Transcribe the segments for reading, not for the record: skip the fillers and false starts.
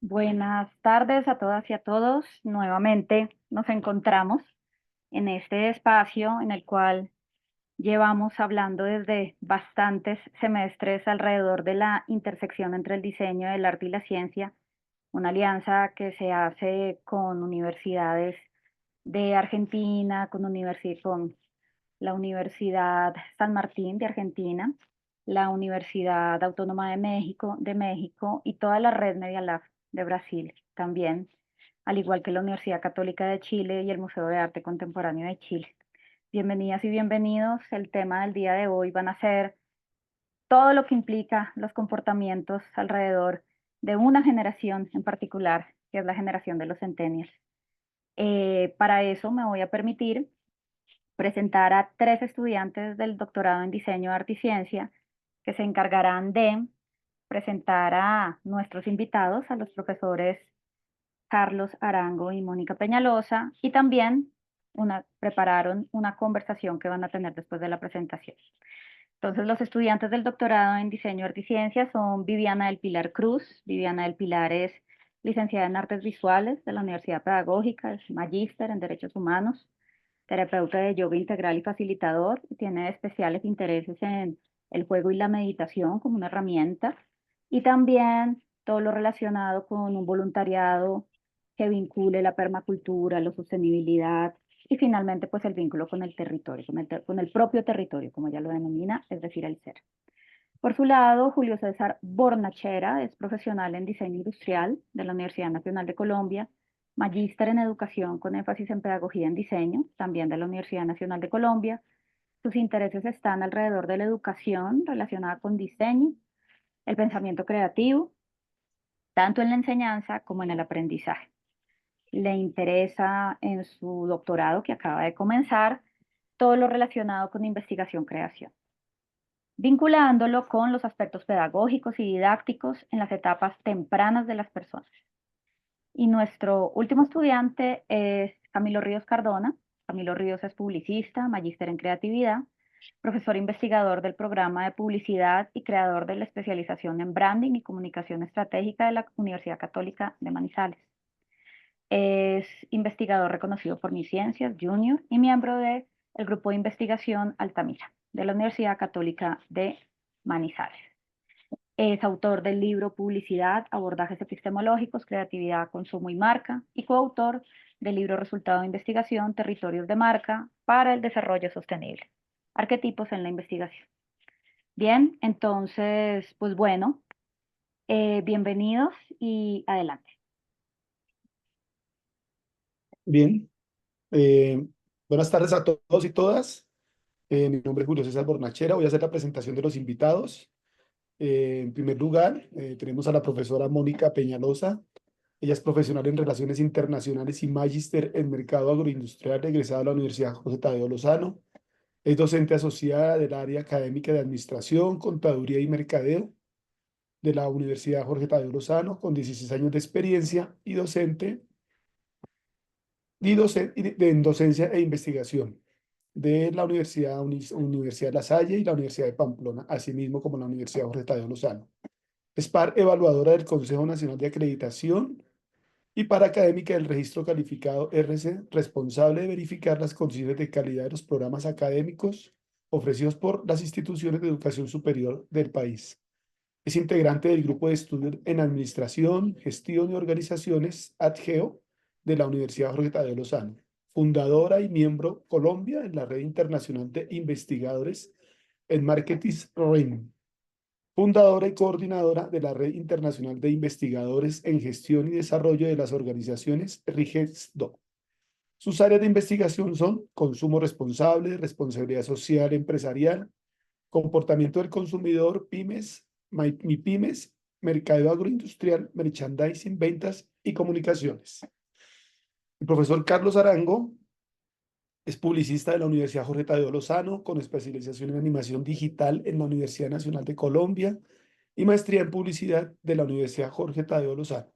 Buenas tardes a todas y a todos. Nuevamente nos encontramos en este espacio en el cual llevamos hablando desde bastantes semestres alrededor de la intersección entre el diseño, el arte y la ciencia, una alianza que se hace con universidades de Argentina, con la Universidad San Martín de Argentina, la Universidad Autónoma de México y toda la red Media Lab de Brasil también, al igual que la Universidad Católica de Chile y el Museo de Arte Contemporáneo de Chile. Bienvenidas y bienvenidos. El tema del día de hoy van a ser todo lo que implica los comportamientos alrededor de una generación en particular, que es la generación de los centennials. Para eso me voy a permitir presentar a tres estudiantes del doctorado en diseño, arte y ciencia que se encargarán de presentar a nuestros invitados, a los profesores Carlos Arango y Mónica Peñalosa, y también prepararon una conversación que van a tener después de la presentación. Entonces, los estudiantes del doctorado en diseño, arte y ciencia son Viviana del Pilar Cruz. Viviana del Pilar es licenciada en artes visuales de la Universidad Pedagógica, es magíster en derechos humanos, terapeuta de yoga integral y facilitador, y tiene especiales intereses en el juego y la meditación como una herramienta, y también todo lo relacionado con un voluntariado que vincule la permacultura, la sostenibilidad y finalmente pues el vínculo con el territorio, con el propio territorio, como ella lo denomina, es decir, el ser. Por su lado, Julio César Bornachera es profesional en diseño industrial de la Universidad Nacional de Colombia, magíster en educación con énfasis en pedagogía en diseño, también de la Universidad Nacional de Colombia. Sus intereses están alrededor de la educación relacionada con diseño, el pensamiento creativo, tanto en la enseñanza como en el aprendizaje. Le interesa en su doctorado que acaba de comenzar todo lo relacionado con investigación-creación, vinculándolo con los aspectos pedagógicos y didácticos en las etapas tempranas de las personas. Y nuestro último estudiante es Camilo Ríos Cardona. Camilo Ríos es publicista, magíster en creatividad, profesor investigador del programa de publicidad y creador de la especialización en branding y comunicación estratégica de la Universidad Católica de Manizales. Es investigador reconocido por Mi Ciencias Junior y miembro del grupo de investigación Altamira de la Universidad Católica de Manizales. Es autor del libro Publicidad, abordajes epistemológicos, creatividad, consumo y marca, y coautor del libro Resultado de investigación, territorios de marca para el desarrollo sostenible, arquetipos en la investigación. Bien, entonces, pues bueno, bienvenidos y adelante. Bien, buenas tardes a todos y todas. Mi nombre es Julio César Bornachera. Voy a hacer la presentación de los invitados. En primer lugar, tenemos a la profesora Mónica Peñalosa. Ella es profesional en Relaciones Internacionales y magíster en Mercado Agroindustrial, egresada de la Universidad José Tadeo Lozano. Es docente asociada del área académica de Administración, Contaduría y Mercadeo de la Universidad Jorge Tadeo Lozano, con 16 años de experiencia y docente en docencia e investigación de la Universidad La Salle y la Universidad de Pamplona, asimismo como la Universidad Jorge Tadeo Lozano. Es par evaluadora del Consejo Nacional de Acreditación y par académica del Registro Calificado RC, responsable de verificar las condiciones de calidad de los programas académicos ofrecidos por las instituciones de educación superior del país. Es integrante del Grupo de Estudios en Administración, Gestión y Organizaciones, ADGEO, de la Universidad Jorge Tadeo Lozano. Fundadora y miembro Colombia en la Red Internacional de Investigadores en Marketing RIM. Fundadora y coordinadora de la Red Internacional de Investigadores en Gestión y Desarrollo de las Organizaciones RIGESDO. Sus áreas de investigación son consumo responsable, responsabilidad social empresarial, comportamiento del consumidor, pymes, MIPYMES, mercado agroindustrial, merchandising, ventas y comunicaciones. El profesor Carlos Arango es publicista de la Universidad Jorge Tadeo Lozano, con especialización en animación digital en la Universidad Nacional de Colombia y maestría en publicidad de la Universidad Jorge Tadeo Lozano.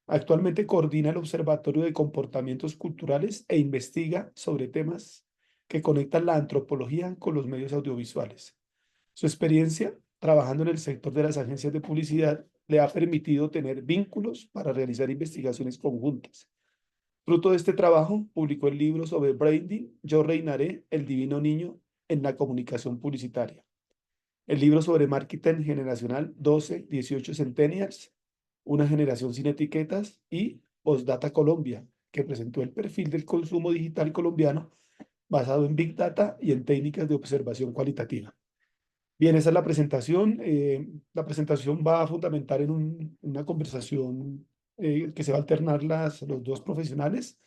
Actualmente coordina el Observatorio de Comportamientos Culturales e investiga sobre temas que conectan la antropología con los medios audiovisuales. Su experiencia trabajando en el sector de las agencias de publicidad le ha permitido tener vínculos para realizar investigaciones conjuntas. Fruto de este trabajo, publicó el libro sobre branding, Yo reinaré, el divino niño en la comunicación publicitaria. El libro sobre marketing generacional 12-18 Centennials, una generación sin etiquetas, y Postdata Colombia, que presentó el perfil del consumo digital colombiano basado en Big Data y en técnicas de observación cualitativa. Bien, esa es la presentación. La presentación va a fundamentar en una conversación que se va a alternar los dos profesionales.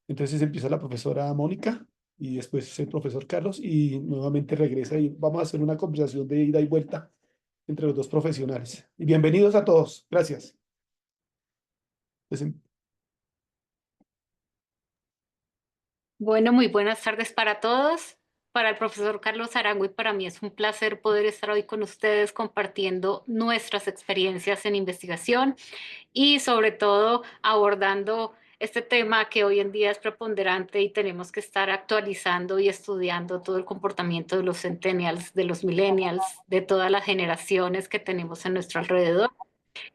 Entonces empieza la profesora Mónica y después el profesor Carlos y nuevamente regresa y vamos a hacer una conversación de ida y vuelta entre los dos profesionales. Y bienvenidos a todos. Gracias. Pues, Bueno, muy buenas tardes para todos. Para el profesor Carlos Arango y para mí es un placer poder estar hoy con ustedes compartiendo nuestras experiencias en investigación y sobre todo abordando este tema que hoy en día es preponderante y tenemos que estar actualizando y estudiando todo el comportamiento de los centennials, de los millennials, de todas las generaciones que tenemos en nuestro alrededor.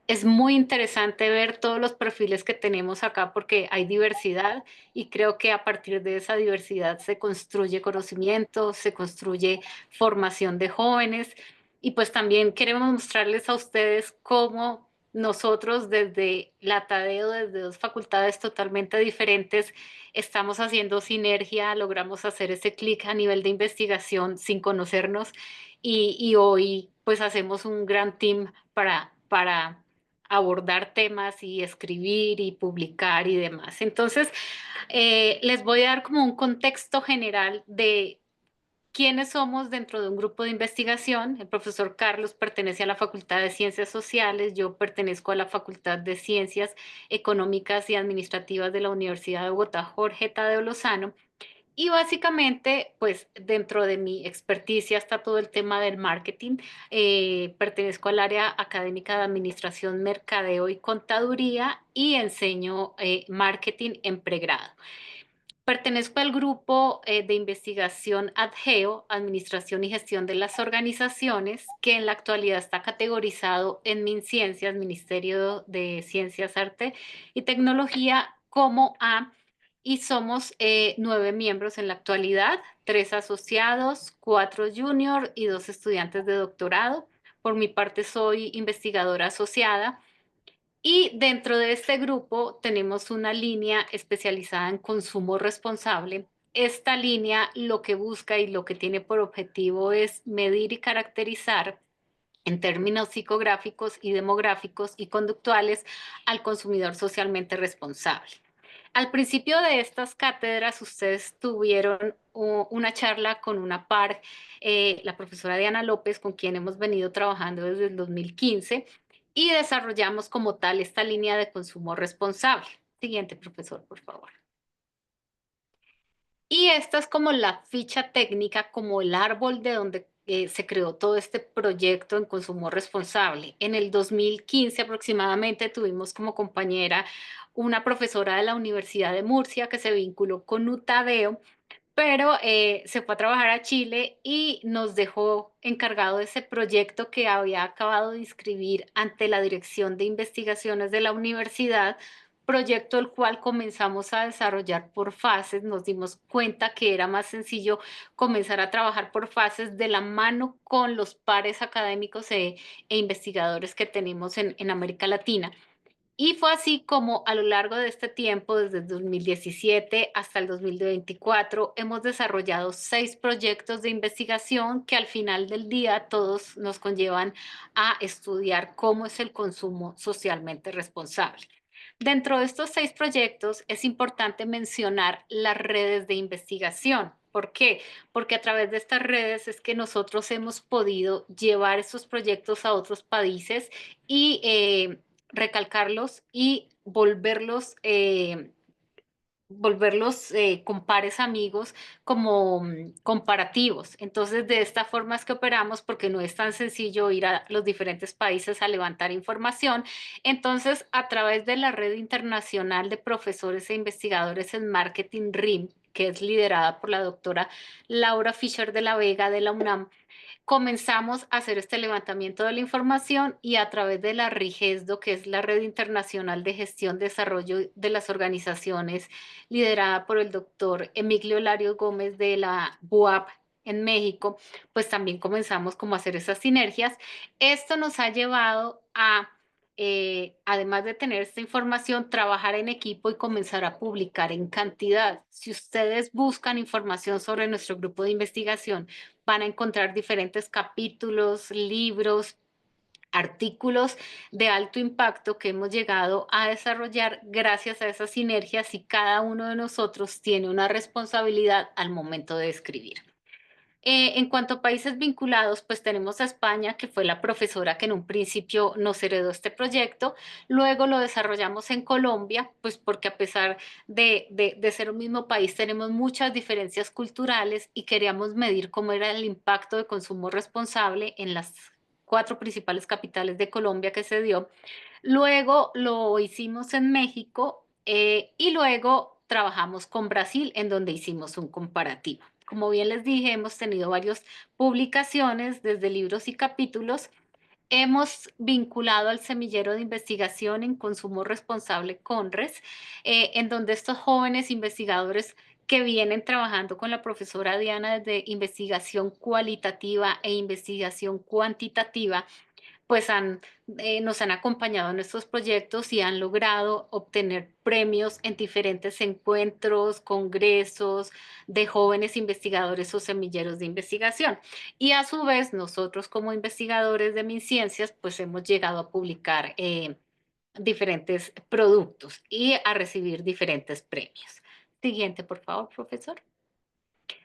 Es muy interesante ver todos los perfiles que tenemos acá porque hay diversidad y creo que a partir de esa diversidad se construye conocimiento, se construye formación de jóvenes y pues también queremos mostrarles a ustedes cómo nosotros desde la Tadeo, desde dos facultades totalmente diferentes, estamos haciendo sinergia, logramos hacer ese clic a nivel de investigación sin conocernos y hoy pues hacemos un gran team para abordar temas y escribir y publicar y demás. Entonces, les voy a dar como un contexto general de quiénes somos dentro de un grupo de investigación. El profesor Carlos pertenece a la Facultad de Ciencias Sociales, yo pertenezco a la Facultad de Ciencias Económicas y Administrativas de la Universidad de Bogotá, Jorge Tadeo Lozano. Y básicamente, pues dentro de mi experticia está todo el tema del marketing. Pertenezco al área académica de Administración, Mercadeo y Contaduría y enseño marketing en pregrado. Pertenezco al grupo de investigación ADGEO, Administración y Gestión de las Organizaciones, que en la actualidad está categorizado en MinCiencias, Ministerio de Ciencias, Arte y Tecnología, como A, y somos 9 miembros en la actualidad, 3 asociados, 4 junior y 2 estudiantes de doctorado. Por mi parte soy investigadora asociada. Y dentro de este grupo tenemos una línea especializada en consumo responsable. Esta línea lo que busca y lo que tiene por objetivo es medir y caracterizar en términos psicográficos y demográficos y conductuales al consumidor socialmente responsable. Al principio de estas cátedras, ustedes tuvieron una charla con una par, la profesora Diana López, con quien hemos venido trabajando desde el 2015 y desarrollamos como tal esta línea de consumo responsable. Siguiente, profesor, por favor. Y esta es como la ficha técnica, como el árbol de donde se creó todo este proyecto en consumo responsable. En el 2015 aproximadamente tuvimos como compañera una profesora de la Universidad de Murcia que se vinculó con Utadeo, pero se fue a trabajar a Chile y nos dejó encargado de ese proyecto que había acabado de inscribir ante la Dirección de Investigaciones de la universidad, proyecto el cual comenzamos a desarrollar por fases. Nos dimos cuenta que era más sencillo comenzar a trabajar por fases de la mano con los pares académicos e investigadores que tenemos en América Latina. Y fue así como a lo largo de este tiempo, desde el 2017 hasta el 2024, hemos desarrollado 6 proyectos de investigación que al final del día todos nos conllevan a estudiar cómo es el consumo socialmente responsable. Dentro de estos 6 proyectos es importante mencionar las redes de investigación. ¿Por qué? Porque a través de estas redes es que nosotros hemos podido llevar estos proyectos a otros países y recalcarlos y volverlos con pares amigos como comparativos. Entonces, de esta forma es que operamos porque no es tan sencillo ir a los diferentes países a levantar información. Entonces, a través de la red internacional de profesores e investigadores en marketing RIM, que es liderada por la doctora Laura Fischer de la Vega de la UNAM, comenzamos a hacer este levantamiento de la información y a través de la RIGESDO, que es la Red Internacional de Gestión y Desarrollo de las Organizaciones, liderada por el doctor Emilio Larios Gómez de la BUAP en México, pues también comenzamos como a hacer esas sinergias. Esto nos ha llevado a, además de tener esta información, trabajar en equipo y comenzar a publicar en cantidad. Si ustedes buscan información sobre nuestro grupo de investigación, van a encontrar diferentes capítulos, libros, artículos de alto impacto que hemos llegado a desarrollar gracias a esas sinergias y cada uno de nosotros tiene una responsabilidad al momento de escribir. En cuanto a países vinculados, pues tenemos a España, que fue la profesora que en un principio nos heredó este proyecto. Luego lo desarrollamos en Colombia, pues porque a pesar de ser un mismo país, tenemos muchas diferencias culturales y queríamos medir cómo era el impacto de consumo responsable en las 4 principales capitales de Colombia que se dio. Luego lo hicimos en México y luego trabajamos con Brasil, en donde hicimos un comparativo. Como bien les dije, hemos tenido varias publicaciones desde libros y capítulos. Hemos vinculado al semillero de investigación en consumo responsable CONRES, en donde estos jóvenes investigadores que vienen trabajando con la profesora Diana desde investigación cualitativa e investigación cuantitativa, pues nos han acompañado en estos proyectos y han logrado obtener premios en diferentes encuentros, congresos de jóvenes investigadores o semilleros de investigación. Y a su vez, nosotros como investigadores de MinCiencias, pues hemos llegado a publicar diferentes productos y a recibir diferentes premios. Siguiente, por favor, profesor.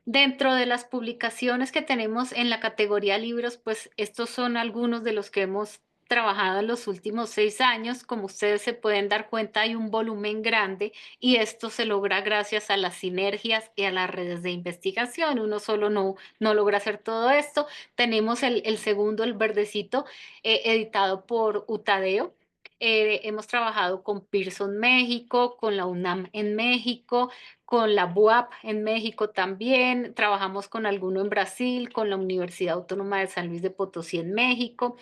Dentro de las publicaciones que tenemos en la categoría libros, pues estos son algunos de los que hemos trabajado en los últimos 6 años. Como ustedes se pueden dar cuenta, hay un volumen grande y esto se logra gracias a las sinergias y a las redes de investigación. Uno solo no logra hacer todo esto. Tenemos el segundo, el verdecito, editado por Utadeo. Hemos trabajado con Pearson México, con la UNAM en México, con la BUAP en México también, trabajamos con alguno en Brasil, con la Universidad Autónoma de San Luis de Potosí en México,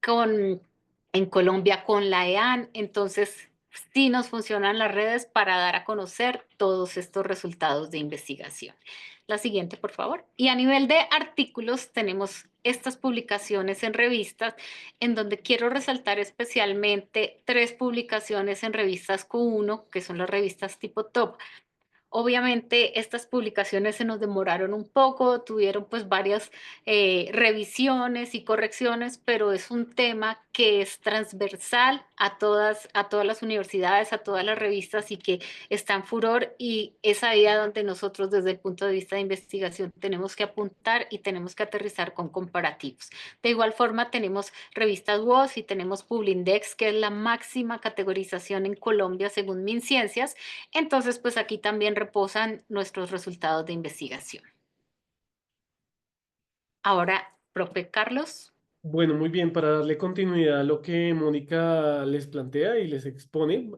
en Colombia con la EAN. Entonces, sí nos funcionan las redes para dar a conocer todos estos resultados de investigación. La siguiente, por favor. Y a nivel de artículos, tenemos estas publicaciones en revistas, en donde quiero resaltar especialmente 3 publicaciones en revistas Q1, que son las revistas tipo top. Obviamente estas publicaciones se nos demoraron un poco, tuvieron pues varias revisiones y correcciones, pero es un tema que es transversal a todas las universidades, a todas las revistas y que está en furor, y es ahí a donde nosotros desde el punto de vista de investigación tenemos que apuntar y tenemos que aterrizar con comparativos. De igual forma tenemos revistas WOS y tenemos Publindex, que es la máxima categorización en Colombia según MinCiencias. Entonces, pues aquí también reposan nuestros resultados de investigación. Ahora, profe Carlos. Bueno, muy bien, para darle continuidad a lo que Mónica les plantea y les expone,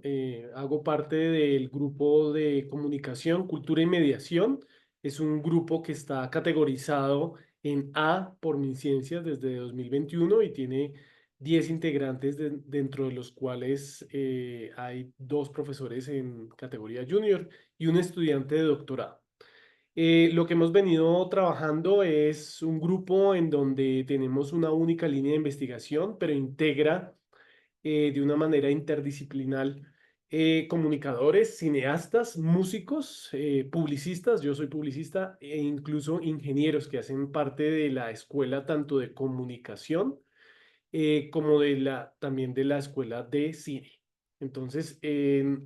hago parte del grupo de comunicación, cultura y mediación. Es un grupo que está categorizado en A por MinCiencias desde 2021 y tiene 10 integrantes dentro de los cuales hay 2 profesores en categoría junior y un estudiante de doctorado. Lo que hemos venido trabajando es un grupo en donde tenemos una única línea de investigación, pero integra de una manera interdisciplinar comunicadores, cineastas, músicos, publicistas, yo soy publicista, e incluso ingenieros que hacen parte de la escuela tanto de comunicación como también de la escuela de cine. Entonces,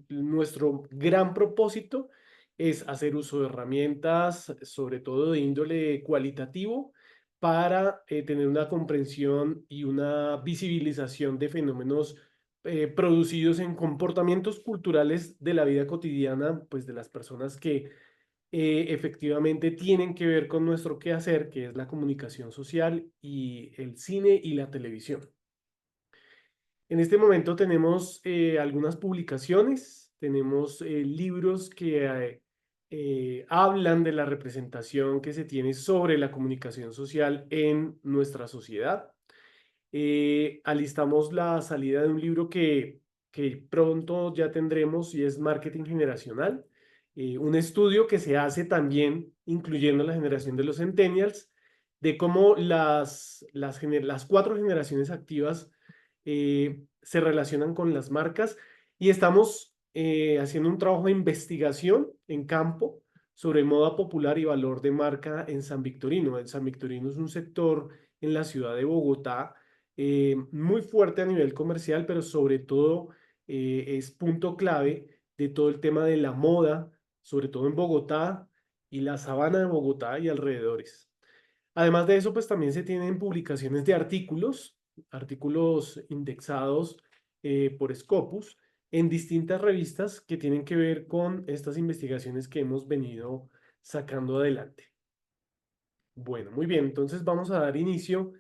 nuestro gran propósito es hacer uso de herramientas, sobre todo de índole cualitativo, para tener una comprensión y una visibilización de fenómenos producidos en comportamientos culturales de la vida cotidiana, pues de las personas que efectivamente tienen que ver con nuestro quehacer, que es la comunicación social y el cine y la televisión. En este momento tenemos algunas publicaciones, tenemos libros que hablan de la representación que se tiene sobre la comunicación social en nuestra sociedad. Alistamos la salida de un libro que pronto ya tendremos y es Marketing Generacional, un estudio que se hace también incluyendo la generación de los centennials, de cómo las 4 generaciones activas se relacionan con las marcas y estamos haciendo un trabajo de investigación en campo sobre moda popular y valor de marca en San Victorino. El San Victorino es un sector en la ciudad de Bogotá muy fuerte a nivel comercial, pero sobre todo es punto clave de todo el tema de la moda, sobre todo en Bogotá y la sabana de Bogotá y alrededores. Además de eso, pues también se tienen publicaciones de artículos indexados por Scopus en distintas revistas que tienen que ver con estas investigaciones que hemos venido sacando adelante. Bueno, muy bien, entonces vamos a dar inicio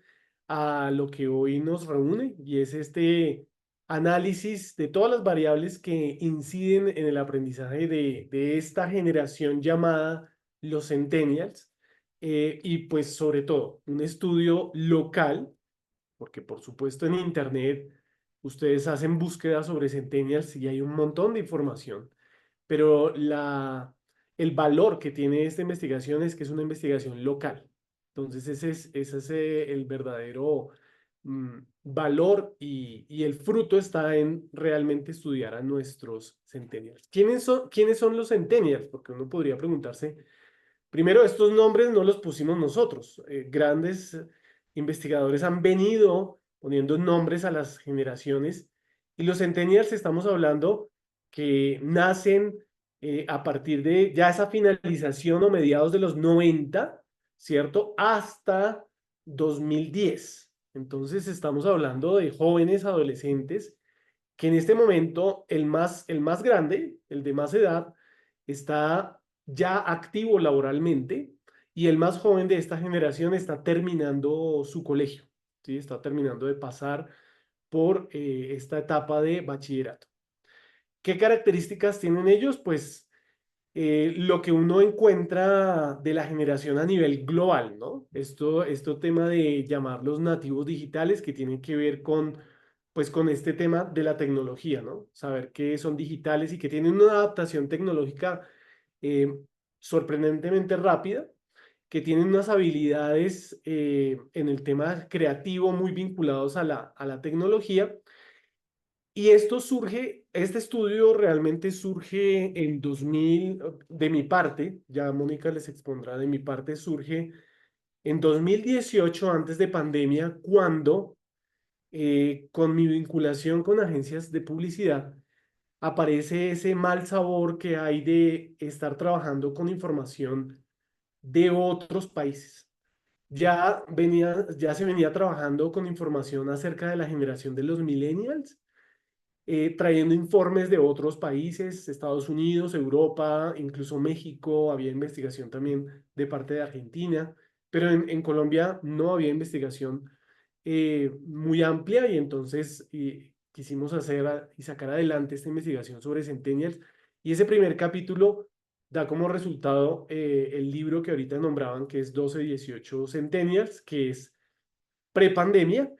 a lo que hoy nos reúne y es este análisis de todas las variables que inciden en el aprendizaje de esta generación llamada los centennials y pues sobre todo un estudio local, porque por supuesto en internet ustedes hacen búsquedas sobre centennials y hay un montón de información, pero el valor que tiene esta investigación es que es una investigación local. Entonces ese es el verdadero valor y el fruto está en realmente estudiar a nuestros centennials. ¿Quiénes son los centennials? Porque uno podría preguntarse, primero, estos nombres no los pusimos nosotros. Grandes investigadores han venido poniendo nombres a las generaciones y los centennials estamos hablando que nacen a partir de ya esa finalización o mediados de los 90, ¿cierto? Hasta 2010. Entonces estamos hablando de jóvenes adolescentes que en este momento el más grande, el de más edad, está ya activo laboralmente y el más joven de esta generación está terminando su colegio, ¿sí? Está terminando de pasar por esta etapa de bachillerato. ¿Qué características tienen ellos? Pues lo que uno encuentra de la generación a nivel global, ¿no? Esto tema de llamarlos nativos digitales que tienen que ver pues con este tema de la tecnología, ¿no? Saber que son digitales y que tienen una adaptación tecnológica eh, sorprendentemente rápida, que tienen unas habilidades en el tema creativo muy vinculados a la tecnología. Y este estudio realmente surge en 2000, de mi parte, ya Mónica les expondrá, de mi parte surge en 2018, antes de pandemia, cuando con mi vinculación con agencias de publicidad, aparece ese mal sabor que hay de estar trabajando con información de otros países. Ya se venía trabajando con información acerca de la generación de los millennials, trayendo informes de otros países, Estados Unidos, Europa, incluso México, había investigación también de parte de Argentina, pero en Colombia no había investigación muy amplia y entonces quisimos hacer y sacar adelante esta investigación sobre centennials y ese primer capítulo da como resultado el libro que ahorita nombraban que es 12-18 centennials, que es prepandemia.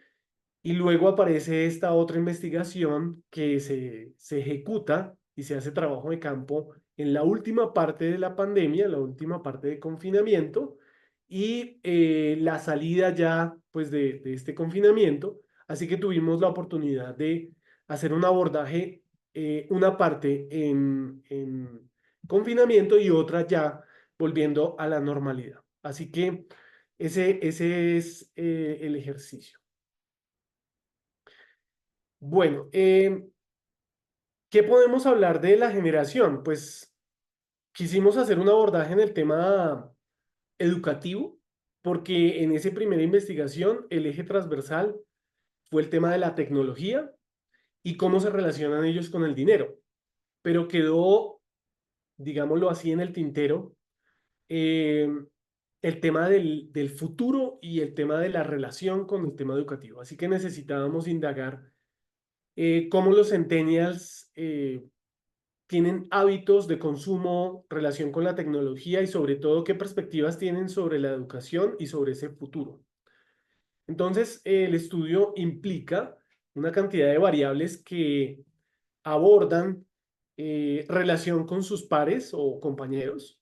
Y luego aparece esta otra investigación que se ejecuta y se hace trabajo de campo en la última parte de la pandemia, la última parte de confinamiento y la salida ya pues de este confinamiento. Así que tuvimos la oportunidad de hacer un abordaje, una parte en confinamiento y otra ya volviendo a la normalidad. Así que ese es el ejercicio. Bueno, ¿qué podemos hablar de la generación? Pues quisimos hacer un abordaje en el tema educativo, porque en esa primera investigación el eje transversal fue el tema de la tecnología y cómo se relacionan ellos con el dinero, pero quedó, digámoslo así, en el tintero eh, el tema del futuro y el tema de la relación con el tema educativo. Así que necesitábamos indagar cómo los centennials tienen hábitos de consumo, relación con la tecnología y sobre todo qué perspectivas tienen sobre la educación y sobre ese futuro. Entonces, el estudio implica una cantidad de variables que abordan relación con sus pares o compañeros,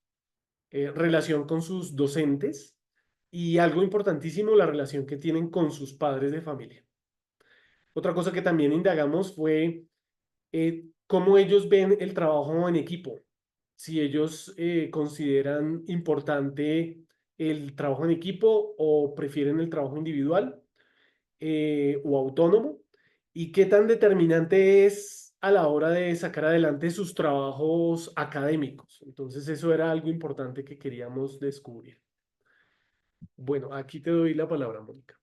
relación con sus docentes y algo importantísimo, la relación que tienen con sus padres de familia. Otra cosa que también indagamos fue cómo ellos ven el trabajo en equipo, si ellos consideran importante el trabajo en equipo o prefieren el trabajo individual o autónomo, y qué tan determinante es a la hora de sacar adelante sus trabajos académicos. Entonces eso era algo importante que queríamos descubrir. Bueno, aquí te doy la palabra, Mónica.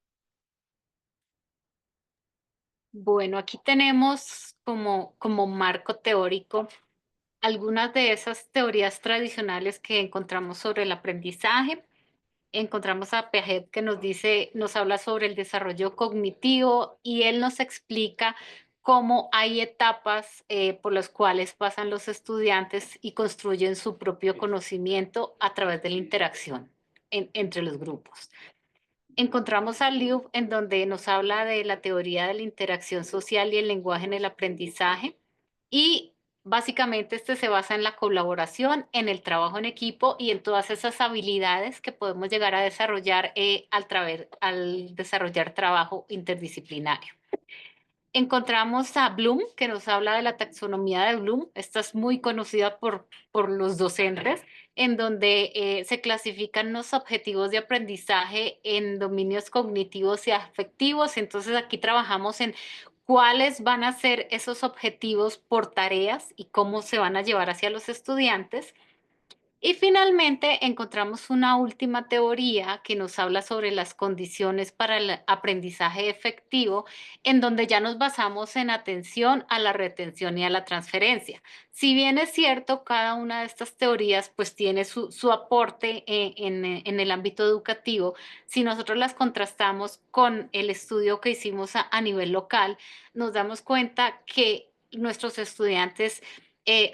Bueno, aquí tenemos como marco teórico algunas de esas teorías tradicionales que encontramos sobre el aprendizaje. Encontramos a Piaget que nos habla sobre el desarrollo cognitivo y él nos explica cómo hay etapas por las cuales pasan los estudiantes y construyen su propio conocimiento a través de la interacción entre los grupos. Encontramos a Liu en donde nos habla de la teoría de la interacción social y el lenguaje en el aprendizaje y básicamente este se basa en la colaboración, en el trabajo en equipo y en todas esas habilidades que podemos llegar a desarrollar al desarrollar trabajo interdisciplinario. Encontramos a Bloom, que nos habla de la taxonomía de Bloom. Esta es muy conocida por los docentes, en donde se clasifican los objetivos de aprendizaje en dominios cognitivos y afectivos. Entonces aquí trabajamos en cuáles van a ser esos objetivos por tareas y cómo se van a llevar hacia los estudiantes. Y finalmente encontramos una última teoría que nos habla sobre las condiciones para el aprendizaje efectivo, en donde ya nos basamos en atención a la retención y a la transferencia. Si bien es cierto, cada una de estas teorías pues tiene su aporte en el ámbito educativo, si nosotros las contrastamos con el estudio que hicimos a nivel local, nos damos cuenta que nuestros estudiantes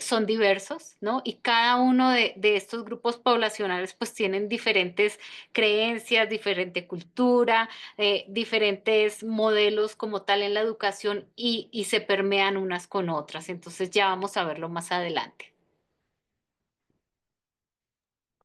son diversos, ¿no? Y cada uno de estos grupos poblacionales pues tienen diferentes creencias, diferente cultura, diferentes modelos como tal en la educación y se permean unas con otras. Entonces ya vamos a verlo más adelante.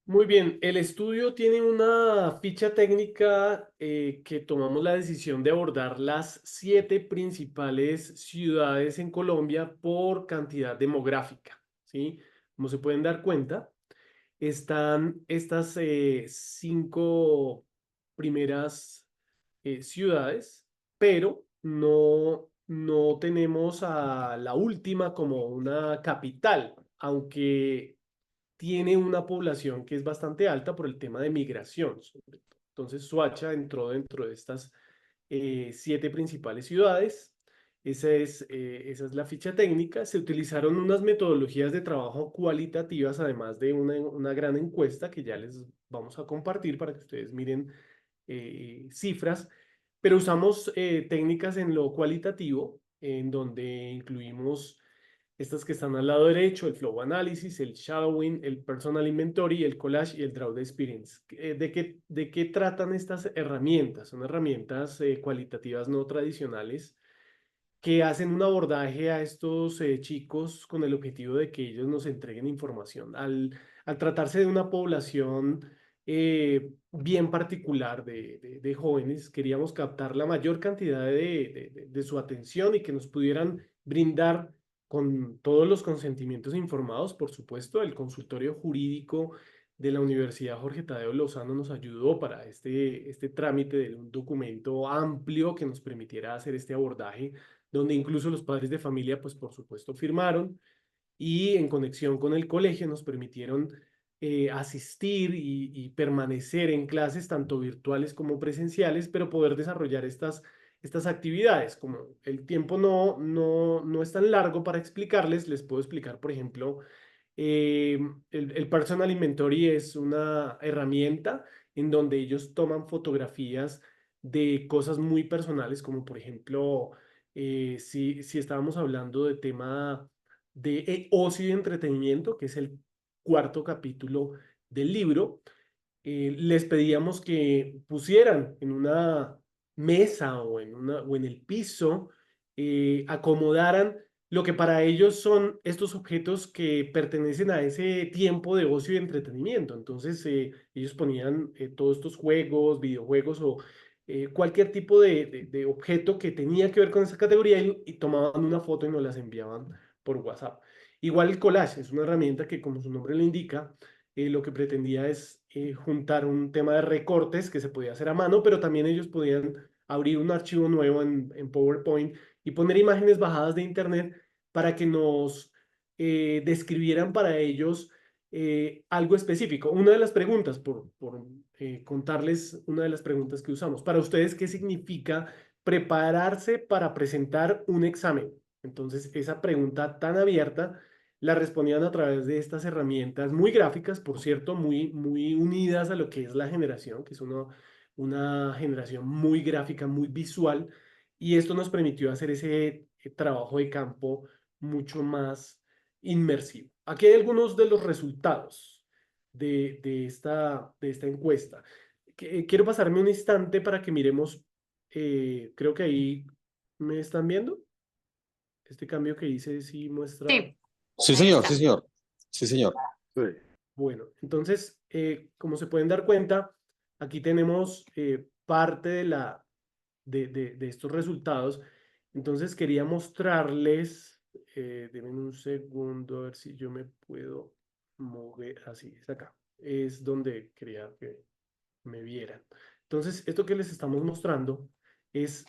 Muy bien, el estudio tiene una ficha técnica que tomamos la decisión de abordar las 7 principales ciudades en Colombia por cantidad demográfica, ¿sí? Como se pueden dar cuenta, están estas 5 primeras ciudades, pero no tenemos a la última como una capital, aunque tiene una población que es bastante alta por el tema de migración, sobre todo. Entonces, Soacha entró dentro de estas 7 principales ciudades. Esa es la ficha técnica. Se utilizaron unas metodologías de trabajo cualitativas, además de una gran encuesta que ya les vamos a compartir para que ustedes miren cifras, pero usamos técnicas en lo cualitativo, en donde incluimos estas que están al lado derecho: el flow analysis, el shadowing, el personal inventory, el collage y el draw experience. ¿De qué tratan estas herramientas? Son herramientas cualitativas no tradicionales que hacen un abordaje a estos chicos con el objetivo de que ellos nos entreguen información. Al tratarse de una población bien particular de jóvenes, queríamos captar la mayor cantidad de su atención y que nos pudieran brindar con todos los consentimientos informados. Por supuesto, el consultorio jurídico de la Universidad Jorge Tadeo Lozano nos ayudó para este trámite de un documento amplio que nos permitiera hacer este abordaje, donde incluso los padres de familia, pues por supuesto, firmaron, y en conexión con el colegio nos permitieron asistir y permanecer en clases tanto virtuales como presenciales, pero poder desarrollar estas actividades. Como el tiempo no es tan largo para explicarles, les puedo explicar, por ejemplo, el Personal Inventory es una herramienta en donde ellos toman fotografías de cosas muy personales, como por ejemplo, si estábamos hablando de tema de ocio y entretenimiento, que es el cuarto capítulo del libro. Les pedíamos que pusieran en una mesa o en el piso, acomodaran lo que para ellos son estos objetos que pertenecen a ese tiempo de ocio y entretenimiento. Entonces, ellos ponían todos estos juegos, videojuegos o cualquier tipo de objeto que tenía que ver con esa categoría y tomaban una foto y nos las enviaban por WhatsApp. Igual el collage es una herramienta que, como su nombre le indica, lo que pretendía es juntar un tema de recortes que se podía hacer a mano, pero también ellos podían abrir un archivo nuevo en PowerPoint y poner imágenes bajadas de Internet para que nos describieran para ellos algo específico. Una de las preguntas, por contarles una de las preguntas que usamos. Para ustedes, ¿qué significa prepararse para presentar un examen? Entonces, esa pregunta tan abierta la respondían a través de estas herramientas muy gráficas, por cierto, muy unidas a lo que es la generación, que es una generación muy gráfica, muy visual, y esto nos permitió hacer ese trabajo de campo mucho más inmersivo. Aquí hay algunos de los resultados de esta encuesta. Quiero pasarme un instante para que miremos, creo que ahí me están viendo. Este cambio que hice sí muestra. Sí, Sí, ahí señor, está. sí, señor. Sí, señor. Bueno, entonces, como se pueden dar cuenta, aquí tenemos parte de estos resultados. Entonces, quería mostrarles, denme un segundo, a ver si yo me puedo mover, así, es acá, es donde quería que me vieran. Entonces, esto que les estamos mostrando es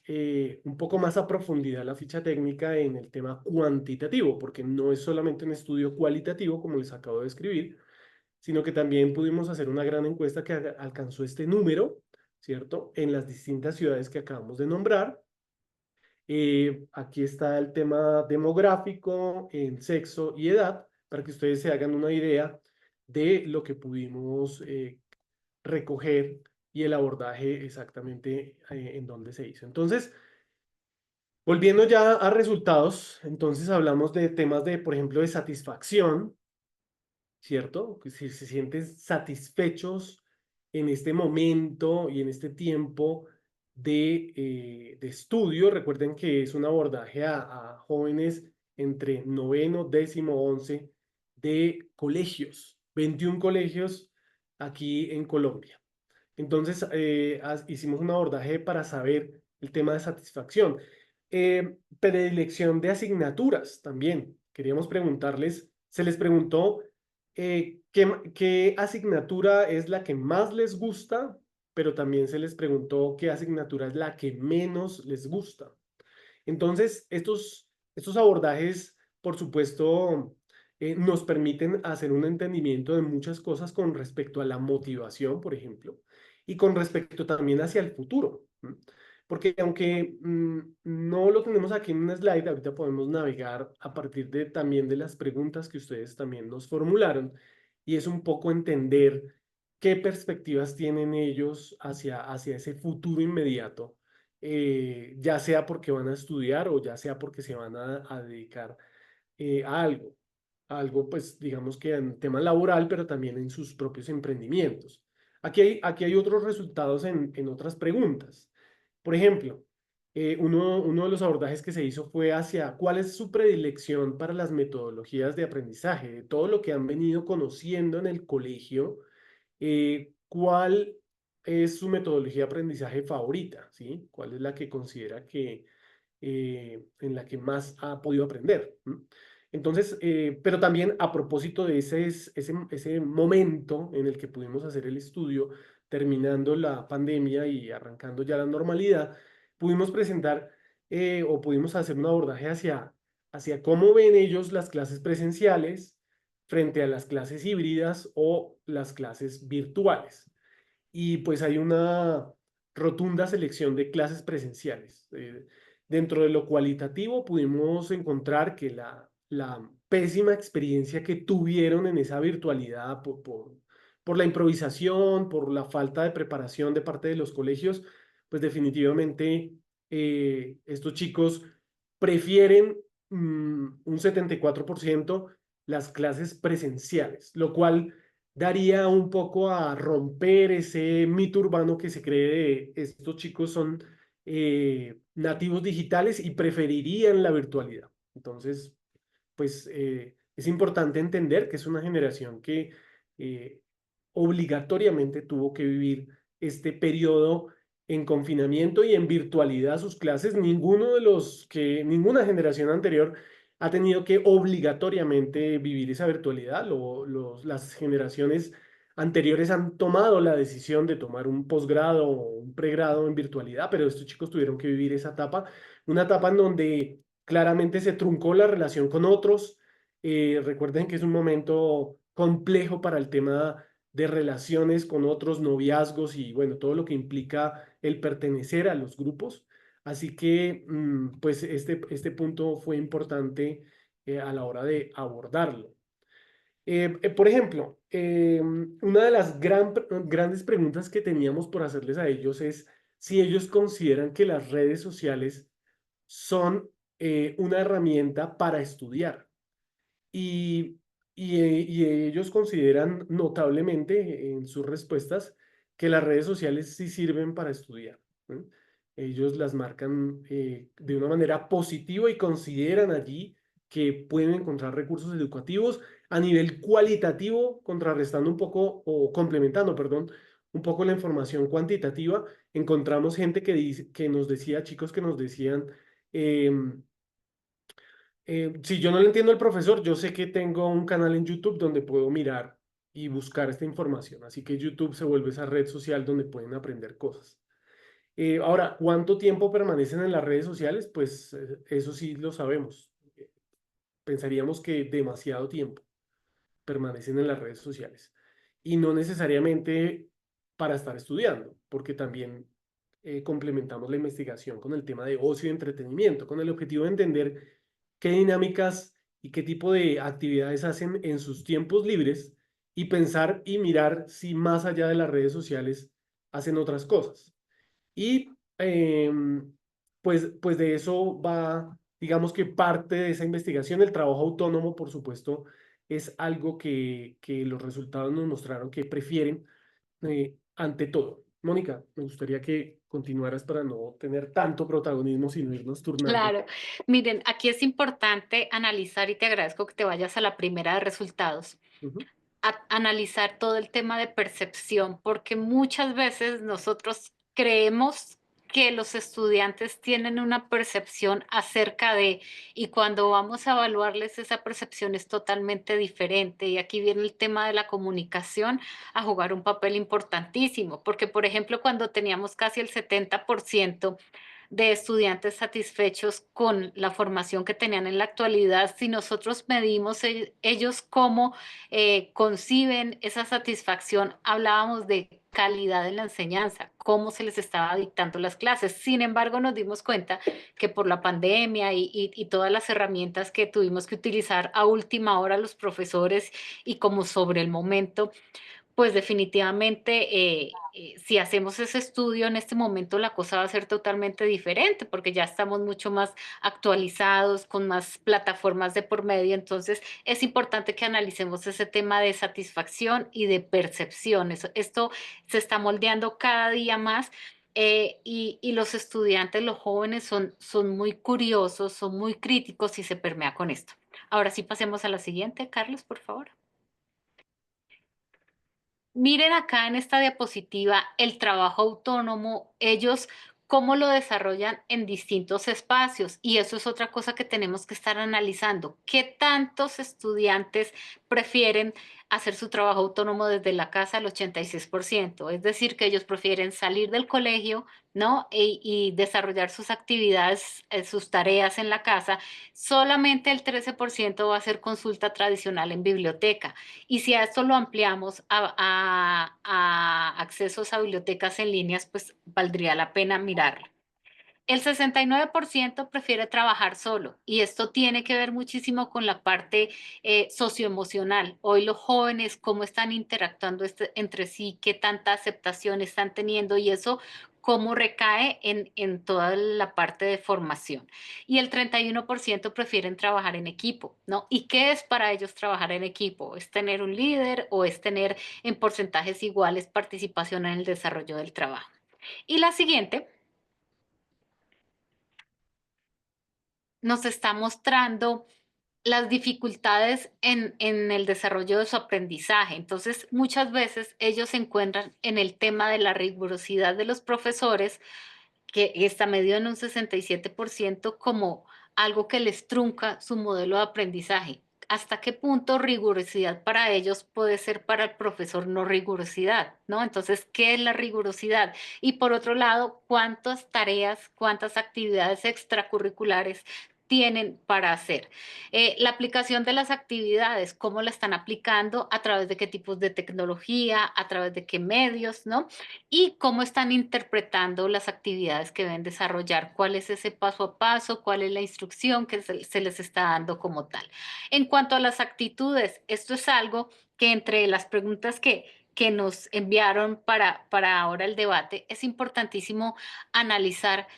un poco más a profundidad la ficha técnica en el tema cuantitativo, porque no es solamente un estudio cualitativo, como les acabo de describir, sino que también pudimos hacer una gran encuesta que alcanzó este número, ¿cierto? En las distintas ciudades que acabamos de nombrar. Aquí está el tema demográfico, en sexo y edad, para que ustedes se hagan una idea de lo que pudimos recoger y el abordaje exactamente en dónde se hizo. Entonces, volviendo ya a resultados, entonces hablamos de temas de, por ejemplo, de satisfacción, ¿cierto? Que si se sienten satisfechos en este momento y en este tiempo de estudio. Recuerden que es un abordaje a jóvenes entre noveno, décimo, 11 de colegios, 21 colegios aquí en Colombia. Entonces, hicimos un abordaje para saber el tema de satisfacción. Predilección de asignaturas también. Queríamos preguntarles, se les preguntó qué asignatura es la que más les gusta, pero también se les preguntó qué asignatura es la que menos les gusta. Entonces, estos abordajes, por supuesto, nos permiten hacer un entendimiento de muchas cosas con respecto a la motivación, por ejemplo, y con respecto también hacia el futuro. Porque aunque no lo tenemos aquí en una slide, ahorita podemos navegar a partir también de las preguntas que ustedes también nos formularon, y es un poco entender qué perspectivas tienen ellos hacia ese futuro inmediato, ya sea porque van a estudiar o ya sea porque se van a dedicar a algo, pues digamos que en tema laboral, pero también en sus propios emprendimientos. Aquí hay otros resultados en otras preguntas. Por ejemplo, uno de los abordajes que se hizo fue hacia cuál es su predilección para las metodologías de aprendizaje, de todo lo que han venido conociendo en el colegio, cuál es su metodología de aprendizaje favorita, ¿sí? ¿Cuál es la que considera que en la que más ha podido aprender? Entonces, pero también a propósito de ese momento en el que pudimos hacer el estudio, terminando la pandemia y arrancando ya la normalidad, pudimos presentar o pudimos hacer un abordaje hacia cómo ven ellos las clases presenciales frente a las clases híbridas o las clases virtuales. Y pues hay una rotunda selección de clases presenciales. Dentro de lo cualitativo pudimos encontrar que la pésima experiencia que tuvieron en esa virtualidad por la improvisación, por la falta de preparación de parte de los colegios, pues definitivamente estos chicos prefieren un 74% las clases presenciales, lo cual daría un poco a romper ese mito urbano que se cree de estos chicos son nativos digitales y preferirían la virtualidad. Entonces, pues es importante entender que es una generación que obligatoriamente tuvo que vivir este periodo en confinamiento y en virtualidad sus clases. Ninguna generación anterior ha tenido que obligatoriamente vivir esa virtualidad. Las generaciones anteriores han tomado la decisión de tomar un posgrado o un pregrado en virtualidad, pero estos chicos tuvieron que vivir esa etapa, una etapa en donde claramente se truncó la relación con otros. Recuerden que es un momento complejo para el tema de relaciones con otros, noviazgos y bueno, todo lo que implica el pertenecer a los grupos. Así que pues este punto fue importante a la hora de abordarlo. Por ejemplo, una de las grandes preguntas que teníamos por hacerles a ellos es si ellos consideran que las redes sociales son una herramienta para estudiar. Y, y ellos consideran notablemente en sus respuestas que las redes sociales sí sirven para estudiar, ¿no? Ellos las marcan de una manera positiva y consideran allí que pueden encontrar recursos educativos a nivel cualitativo, contrarrestando un poco o complementando, perdón, un poco la información cuantitativa. Encontramos gente que nos decía, chicos que nos decían, si yo no le entiendo al profesor, yo sé que tengo un canal en YouTube donde puedo mirar y buscar esta información. Así que YouTube se vuelve esa red social donde pueden aprender cosas. Ahora, ¿cuánto tiempo permanecen en las redes sociales? Pues eso sí lo sabemos. Pensaríamos que demasiado tiempo permanecen en las redes sociales. Y no necesariamente para estar estudiando, porque también complementamos la investigación con el tema de ocio y entretenimiento, con el objetivo de entender qué dinámicas y qué tipo de actividades hacen en sus tiempos libres y pensar y mirar si más allá de las redes sociales hacen otras cosas. Y pues de eso va, digamos que parte de esa investigación, el trabajo autónomo, por supuesto, es algo que los resultados nos mostraron que prefieren ante todo. Mónica, me gustaría que continuaras para no tener tanto protagonismo, sino irnos turnando. Claro, miren, aquí es importante analizar y te agradezco que te vayas a la primera de resultados. Ujú. Analizar todo el tema de percepción, porque muchas veces nosotros creemos que los estudiantes tienen una percepción acerca de, y cuando vamos a evaluarles esa percepción es totalmente diferente. Y aquí viene el tema de la comunicación a jugar un papel importantísimo, porque por ejemplo, cuando teníamos casi el 70% de estudiantes satisfechos con la formación que tenían en la actualidad, si nosotros medimos ellos cómo conciben esa satisfacción, hablábamos de calidad en la enseñanza, cómo se les estaba dictando las clases. Sin embargo, nos dimos cuenta que por la pandemia y todas las herramientas que tuvimos que utilizar a última hora los profesores y como sobre el momento, pues definitivamente, si hacemos ese estudio en este momento, la cosa va a ser totalmente diferente porque ya estamos mucho más actualizados, con más plataformas de por medio. Entonces, es importante que analicemos ese tema de satisfacción y de percepción. Esto se está moldeando cada día más. Y los estudiantes, los jóvenes, son muy curiosos, son muy críticos y se permea con esto. Ahora sí, pasemos a la siguiente, Carlos, por favor. Miren acá en esta diapositiva el trabajo autónomo, ellos cómo lo desarrollan en distintos espacios y eso es otra cosa que tenemos que estar analizando. ¿Qué tantos estudiantes prefieren hacer su trabajo autónomo desde la casa? El 86%, es decir, que ellos prefieren salir del colegio, ¿no? Y desarrollar sus actividades, sus tareas en la casa. Solamente el 13% va a hacer consulta tradicional en biblioteca. Y si a esto lo ampliamos a accesos a bibliotecas en líneas, pues valdría la pena mirarlo. El 69% prefiere trabajar solo y esto tiene que ver muchísimo con la parte socioemocional. Hoy los jóvenes, cómo están interactuando entre sí, qué tanta aceptación están teniendo y eso cómo recae en toda la parte de formación. Y el 31% prefieren trabajar en equipo, ¿no? ¿Y qué es para ellos trabajar en equipo? ¿Es tener un líder o es tener en porcentajes iguales participación en el desarrollo del trabajo? Y la siguiente nos está mostrando las dificultades en el desarrollo de su aprendizaje. Entonces, muchas veces ellos se encuentran en el tema de la rigurosidad de los profesores, que está medido en un 67% como algo que les trunca su modelo de aprendizaje. ¿Hasta qué punto rigurosidad para ellos puede ser para el profesor no rigurosidad? ¿No? Entonces, ¿qué es la rigurosidad? Y por otro lado, ¿cuántas tareas, cuántas actividades extracurriculares tienen para hacer? La aplicación de las actividades, ¿cómo la están aplicando? ¿A través de qué tipos de tecnología? ¿A través de qué medios? ¿No? Y cómo están interpretando las actividades que deben desarrollar, cuál es ese paso a paso, cuál es la instrucción que se les está dando como tal. En cuanto a las actitudes, esto es algo que entre las preguntas que nos enviaron para ahora el debate, es importantísimo analizar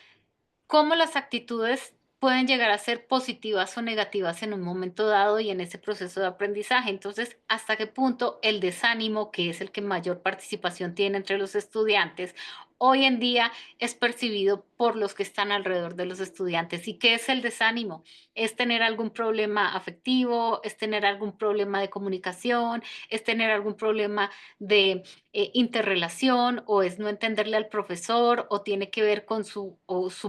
cómo las actitudes pueden llegar a ser positivas o negativas en un momento dado y en ese proceso de aprendizaje. Entonces, ¿hasta qué punto el desánimo, que es el que mayor participación tiene entre los estudiantes, hoy en día es percibido por los que están alrededor de los estudiantes? ¿Y qué es el desánimo? ¿Es tener algún problema afectivo? ¿Es tener algún problema de comunicación? ¿Es tener algún problema de interrelación, o es no entenderle al profesor, o tiene que ver con su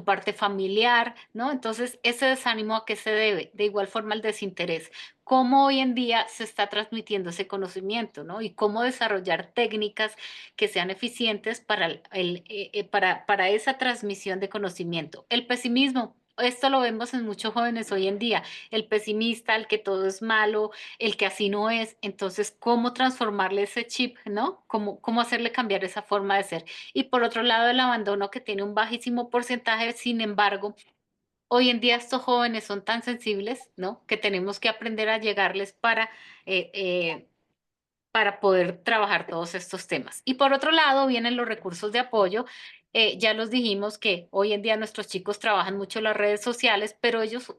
parte familiar, ¿no? Entonces, ese desánimo, ¿a qué se debe? De igual forma, el desinterés. ¿Cómo hoy en día se está transmitiendo ese conocimiento, ¿no? Y cómo desarrollar técnicas que sean eficientes para esa transmisión de conocimiento. El pesimismo. Esto lo vemos en muchos jóvenes hoy en día, el pesimista, el que todo es malo, el que así no es. Entonces, ¿cómo transformarle ese chip, ¿no? ¿Cómo hacerle cambiar esa forma de ser? Y por otro lado, el abandono, que tiene un bajísimo porcentaje. Sin embargo, hoy en día estos jóvenes son tan sensibles, ¿no? Que tenemos que aprender a llegarles eh, eh, para poder trabajar todos estos temas. Y por otro lado, vienen los recursos de apoyo. Ya los dijimos que hoy en día nuestros chicos trabajan mucho las redes sociales, pero ellos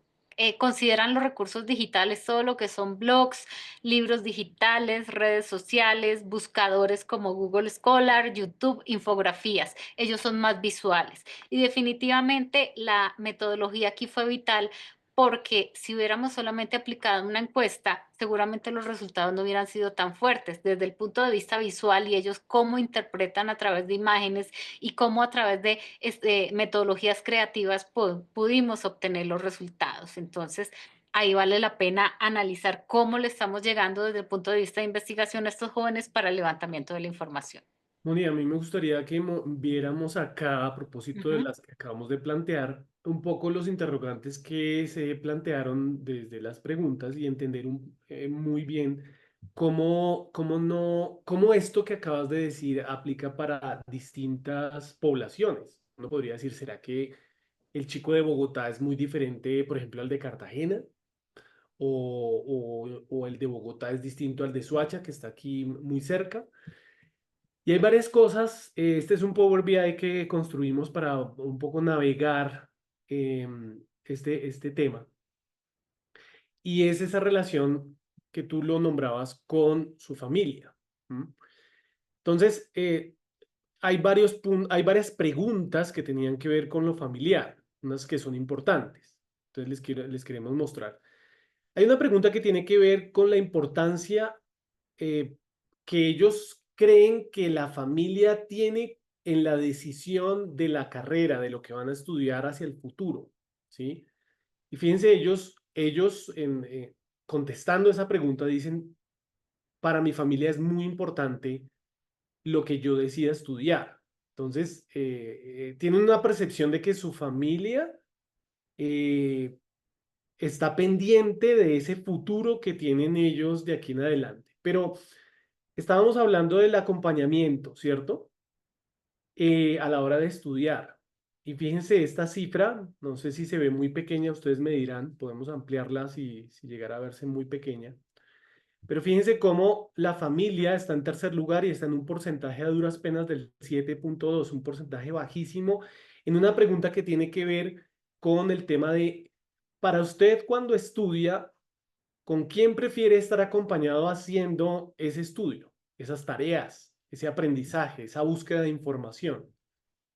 consideran los recursos digitales todo lo que son blogs, libros digitales, redes sociales, buscadores como Google Scholar, YouTube, infografías. Ellos son más visuales. Y definitivamente la metodología aquí fue vital, porque si hubiéramos solamente aplicado una encuesta, seguramente los resultados no hubieran sido tan fuertes desde el punto de vista visual, y ellos cómo interpretan a través de imágenes y cómo a través de metodologías creativas pudimos obtener los resultados. Entonces, ahí vale la pena analizar cómo le estamos llegando desde el punto de vista de investigación a estos jóvenes para el levantamiento de la información. Moni, a mí me gustaría que viéramos acá, a propósito de Ujú. las que acabamos de plantear, un poco los interrogantes que se plantearon desde las preguntas y entender muy bien cómo esto que acabas de decir aplica para distintas poblaciones. Uno podría decir, ¿será que el chico de Bogotá es muy diferente, por ejemplo, al de Cartagena? ¿O el de Bogotá es distinto al de Soacha, que está aquí muy cerca? Y hay varias cosas. Este es un Power BI que construimos para un poco navegar este tema. Y es esa relación que tú lo nombrabas con su familia. ¿M? Entonces, hay varias preguntas que tenían que ver con lo familiar, unas que son importantes. Entonces, les queremos mostrar. Hay una pregunta que tiene que ver con la importancia eh, que ellos creen que la familia tiene en la decisión de la carrera, de lo que van a estudiar hacia el futuro, ¿sí? Y fíjense, contestando esa pregunta dicen, para mi familia es muy importante lo que yo decida estudiar. Entonces, tienen una percepción de que su familia eh, está pendiente de ese futuro que tienen ellos de aquí en adelante. Pero estábamos hablando del acompañamiento, ¿cierto? A la hora de estudiar. Y fíjense, esta cifra, no sé si se ve muy pequeña, ustedes me dirán, podemos ampliarla si llegara a verse muy pequeña, Pero fíjense cómo la familia está en tercer lugar y está en un porcentaje a duras penas del 7.2, un porcentaje bajísimo, en una pregunta que tiene que ver con el tema de, para usted cuando estudia, ¿con quién prefiere estar acompañado haciendo ese estudio, esas tareas, ese aprendizaje, esa búsqueda de información?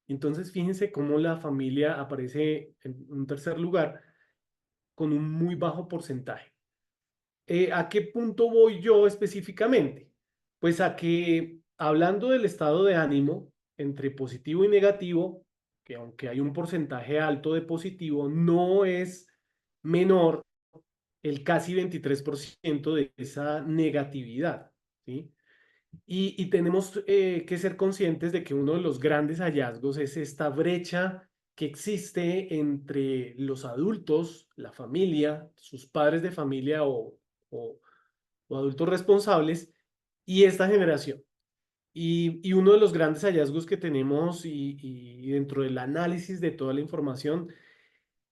Entonces, fíjense cómo la familia aparece en un tercer lugar con un muy bajo porcentaje. ¿A qué punto voy yo específicamente? Pues a que, hablando del estado de ánimo, entre positivo y negativo, que aunque hay un porcentaje alto de positivo, no es menor el casi 23% de esa negatividad, ¿sí? Y tenemos que ser conscientes de que uno de los grandes hallazgos es esta brecha que existe entre los adultos, la familia, sus padres de familia o, o adultos responsables y esta generación. Y uno de los grandes hallazgos que tenemos y dentro del análisis de toda la información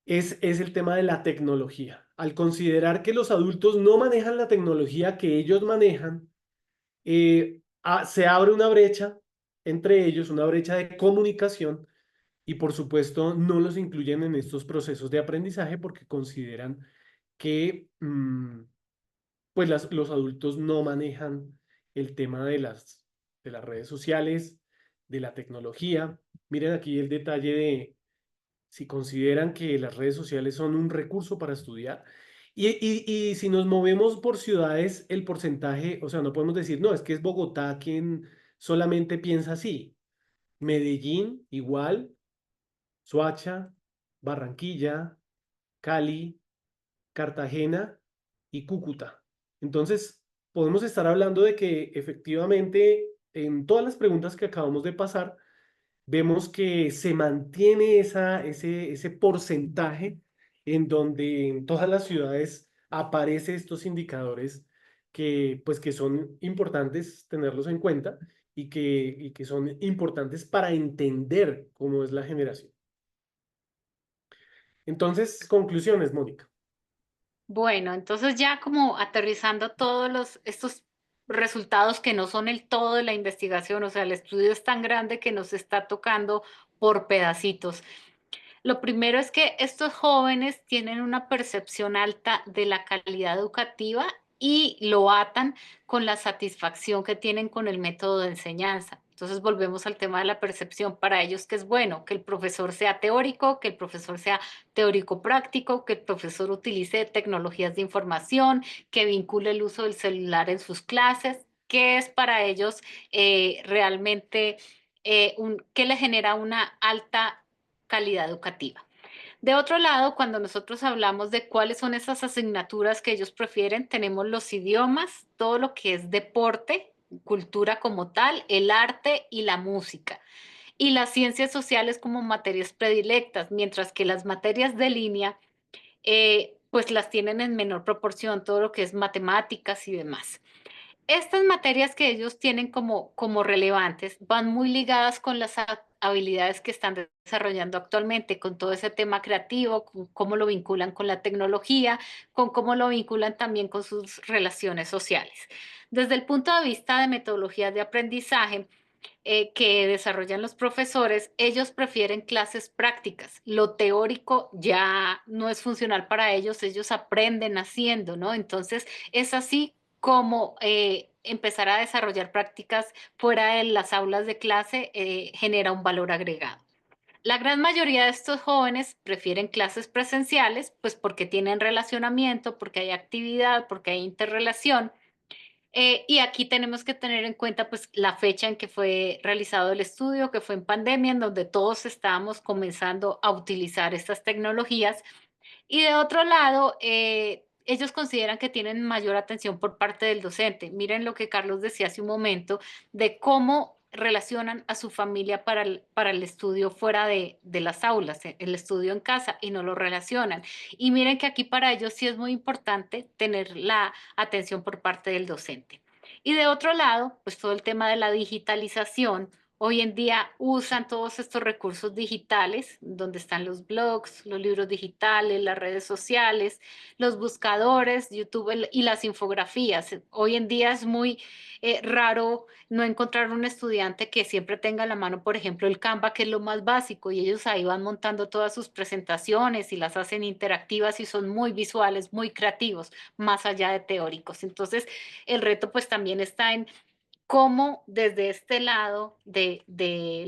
es el tema de la tecnología. Al considerar que los adultos no manejan la tecnología que ellos manejan, se abre una brecha entre ellos, una brecha de comunicación y por supuesto no los incluyen en estos procesos de aprendizaje porque consideran que pues los adultos no manejan el tema de las redes sociales, de la tecnología. Miren aquí el detalle de si consideran que las redes sociales son un recurso para estudiar. Y si nos movemos por ciudades, el porcentaje, o sea, no podemos decir, no, es que es Bogotá quien solamente piensa así. Medellín, igual, Soacha, Barranquilla, Cali, Cartagena y Cúcuta. Entonces, podemos estar hablando de que efectivamente en todas las preguntas que acabamos de pasar, vemos que se mantiene ese porcentaje en donde en todas las ciudades aparecen estos indicadores que, pues, que son importantes tenerlos en cuenta y que son importantes para entender cómo es la generación. Entonces, conclusiones, Mónica. Bueno, entonces ya como aterrizando estos resultados que no son el todo de la investigación, o sea, el estudio es tan grande que nos está tocando por pedacitos. Lo primero es que estos jóvenes tienen una percepción alta de la calidad educativa y lo atan con la satisfacción que tienen con el método de enseñanza. Entonces volvemos al tema de la percepción. Para ellos, que es bueno que el profesor sea teórico, que el profesor sea teórico práctico, que el profesor utilice tecnologías de información, que vincule el uso del celular en sus clases, que es para ellos realmente que le genera una alta calidad educativa. De otro lado, cuando nosotros hablamos de cuáles son esas asignaturas que ellos prefieren, tenemos los idiomas, todo lo que es deporte, cultura como tal, el arte y la música. Y las ciencias sociales como materias predilectas, mientras que las materias de línea, pues las tienen en menor proporción, todo lo que es matemáticas y demás. Estas materias que ellos tienen como relevantes van muy ligadas con las habilidades que están desarrollando actualmente, con todo ese tema creativo, con cómo lo vinculan con la tecnología, con cómo lo vinculan también con sus relaciones sociales. Desde el punto de vista de metodologías de aprendizaje, que desarrollan los profesores, ellos prefieren clases prácticas. Lo teórico ya no es funcional para ellos aprenden haciendo, ¿no? Entonces, es así como empezar a desarrollar prácticas fuera de las aulas de clase genera un valor agregado. La gran mayoría de estos jóvenes prefieren clases presenciales, pues porque tienen relacionamiento, porque hay actividad, porque hay interrelación. Y aquí tenemos que tener en cuenta pues la fecha en que fue realizado el estudio, que fue en pandemia, en donde todos estábamos comenzando a utilizar estas tecnologías. Y de otro lado, ellos consideran que tienen mayor atención por parte del docente. Miren lo que Carlos decía hace un momento, de cómo relacionan a su familia para el estudio fuera de las aulas, el estudio en casa, y no lo relacionan. Y miren que aquí para ellos sí es muy importante tener la atención por parte del docente. Y de otro lado, pues todo el tema de la digitalización hoy en día usan todos estos recursos digitales, donde están los blogs, los libros digitales, las redes sociales, los buscadores, YouTube y las infografías. Hoy en día es muy raro no encontrar un estudiante que siempre tenga a la mano, por ejemplo, el Canva, que es lo más básico, y ellos ahí van montando todas sus presentaciones y las hacen interactivas y son muy visuales, muy creativos, más allá de teóricos. Entonces, el reto pues también está en cómo desde este lado de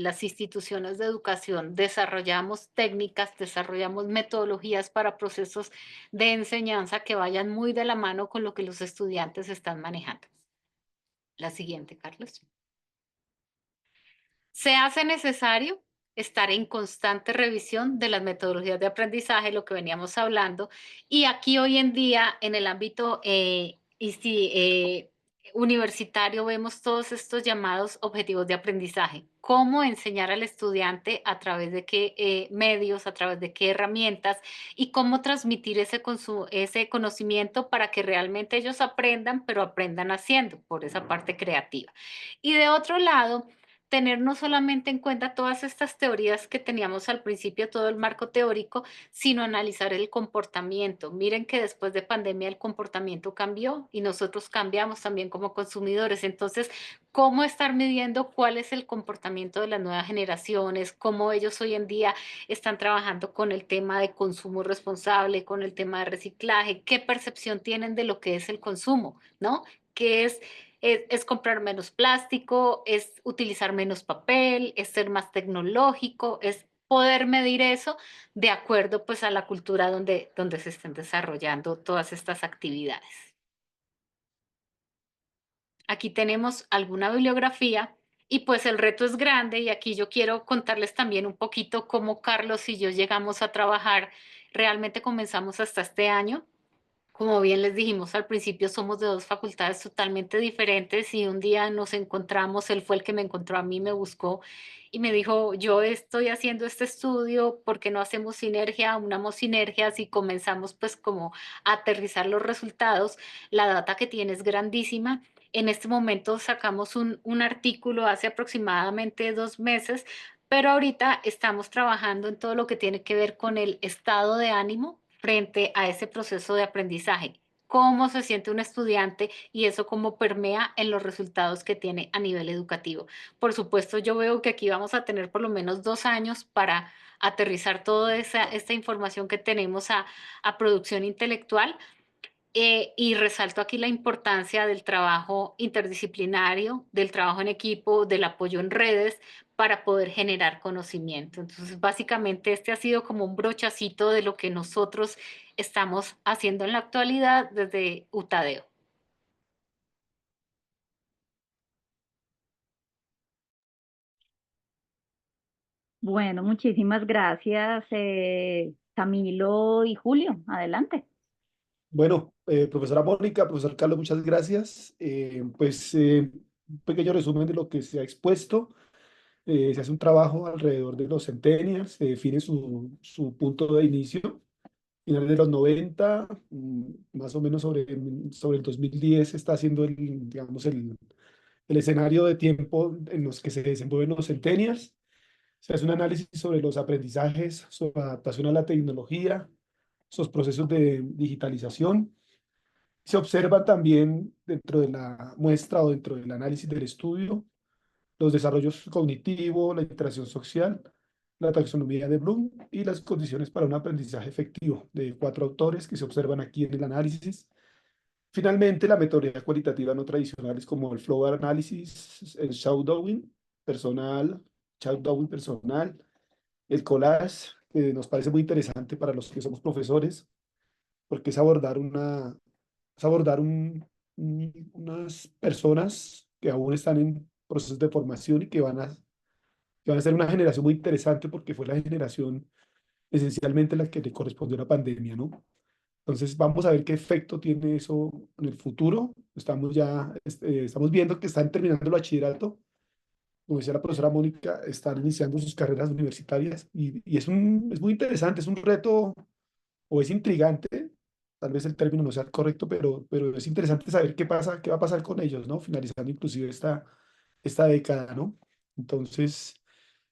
las instituciones de educación desarrollamos técnicas, desarrollamos metodologías para procesos de enseñanza que vayan muy de la mano con lo que los estudiantes están manejando. La siguiente, Carlos. Se hace necesario estar en constante revisión de las metodologías de aprendizaje, lo que veníamos hablando, y aquí hoy en día en el ámbito universitario vemos todos estos llamados objetivos de aprendizaje. Cómo enseñar al estudiante a través de qué medios, a través de qué herramientas y cómo transmitir ese conocimiento para que realmente ellos aprendan, pero aprendan haciendo, por esa parte creativa. Y de otro lado, tener no solamente en cuenta todas estas teorías que teníamos al principio, todo el marco teórico, sino analizar el comportamiento. Miren que después de pandemia el comportamiento cambió y nosotros cambiamos también como consumidores. Entonces, ¿cómo estar midiendo cuál es el comportamiento de las nuevas generaciones? ¿Cómo ellos hoy en día están trabajando con el tema de consumo responsable, con el tema de reciclaje? ¿Qué percepción tienen de lo que es el consumo? ¿No? ¿Qué es comprar menos plástico, es utilizar menos papel, es ser más tecnológico, es poder medir eso de acuerdo pues a la cultura donde se estén desarrollando todas estas actividades. Aquí tenemos alguna bibliografía y pues el reto es grande y aquí yo quiero contarles también un poquito cómo Carlos y yo llegamos a trabajar. Realmente comenzamos hasta este año. Como bien les dijimos al principio, somos de dos facultades totalmente diferentes y un día nos encontramos, él fue el que me encontró a mí, me buscó y me dijo, yo estoy haciendo este estudio, ¿por qué no hacemos sinergia? Unamos sinergias y comenzamos pues como a aterrizar los resultados. La data que tiene es grandísima. En este momento sacamos un artículo hace aproximadamente 2 meses, pero ahorita estamos trabajando en todo lo que tiene que ver con el estado de ánimo frente a ese proceso de aprendizaje. Cómo se siente un estudiante y eso cómo permea en los resultados que tiene a nivel educativo. Por supuesto, yo veo que aquí vamos a tener por lo menos 2 años para aterrizar toda esta información que tenemos a producción intelectual. Y resalto aquí la importancia del trabajo interdisciplinario, del trabajo en equipo, del apoyo en redes para poder generar conocimiento. Entonces, básicamente este ha sido como un brochacito de lo que nosotros estamos haciendo en la actualidad desde UTADEO. Bueno, muchísimas gracias, Camilo y Julio. Adelante. Bueno, profesora Mónica, profesor Carlos, muchas gracias. Un pequeño resumen de lo que se ha expuesto. Se hace un trabajo alrededor de los centennials, se define su punto de inicio, finales de los 90, más o menos sobre el 2010 está haciendo digamos, el escenario de tiempo en los que se desenvuelven los centennials. Se hace un análisis sobre los aprendizajes, sobre la adaptación a la tecnología, sus procesos de digitalización. Se observan también dentro de la muestra o dentro del análisis del estudio los desarrollos cognitivos, la interacción social, la taxonomía de Bloom y las condiciones para un aprendizaje efectivo de 4 autores que se observan aquí en el análisis. Finalmente, la metodología cualitativa no tradicionales como el flow analysis, el shadowing personal, el collage, que nos parece muy interesante para los que somos profesores, porque es abordar unas personas que aún están en procesos de formación y que van a ser una generación muy interesante porque fue la generación esencialmente la que le correspondió la pandemia, ¿no? Entonces vamos a ver qué efecto tiene eso en el futuro. Estamos viendo que están terminando el bachillerato. Como decía la profesora Mónica, están iniciando sus carreras universitarias y es muy interesante, es un reto o es intrigante, tal vez el término no sea el correcto, pero es interesante saber qué va a pasar con ellos, ¿no? Finalizando inclusive esta década, ¿no? Entonces,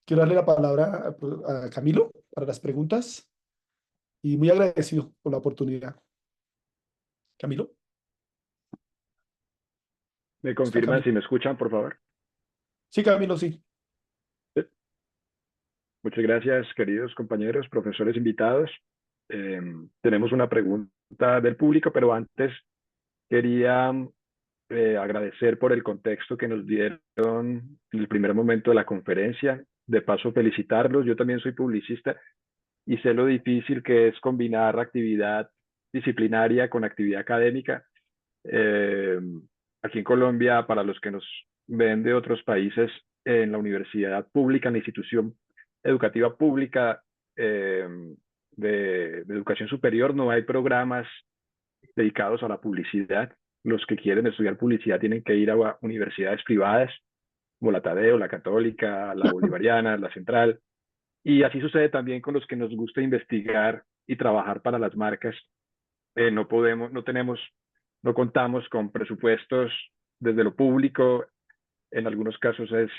quiero darle la palabra a Camilo para las preguntas y muy agradecido por la oportunidad. Camilo. ¿Me ¿Está confirman Camilo? si me escuchan, por favor? Sí, Camilo, sí. Sí. Muchas gracias, queridos compañeros, profesores invitados. Tenemos una pregunta del público, pero antes quería agradecer por el contexto que nos dieron en el primer momento de la conferencia. De paso, felicitarlos. Yo también soy publicista y sé lo difícil que es combinar actividad disciplinaria con actividad académica. Eh, Aquí en Colombia, para los que nos ven de otros países, en la universidad pública, en la institución educativa pública eh, de educación superior, no hay programas dedicados a la publicidad. Los que quieren estudiar publicidad tienen que ir a universidades privadas, como la Tadeo, la Católica, la Bolivariana, la Central. Y así sucede también con los que nos gusta investigar y trabajar para las marcas. No podemos, no tenemos, no contamos con presupuestos desde lo público. En algunos casos es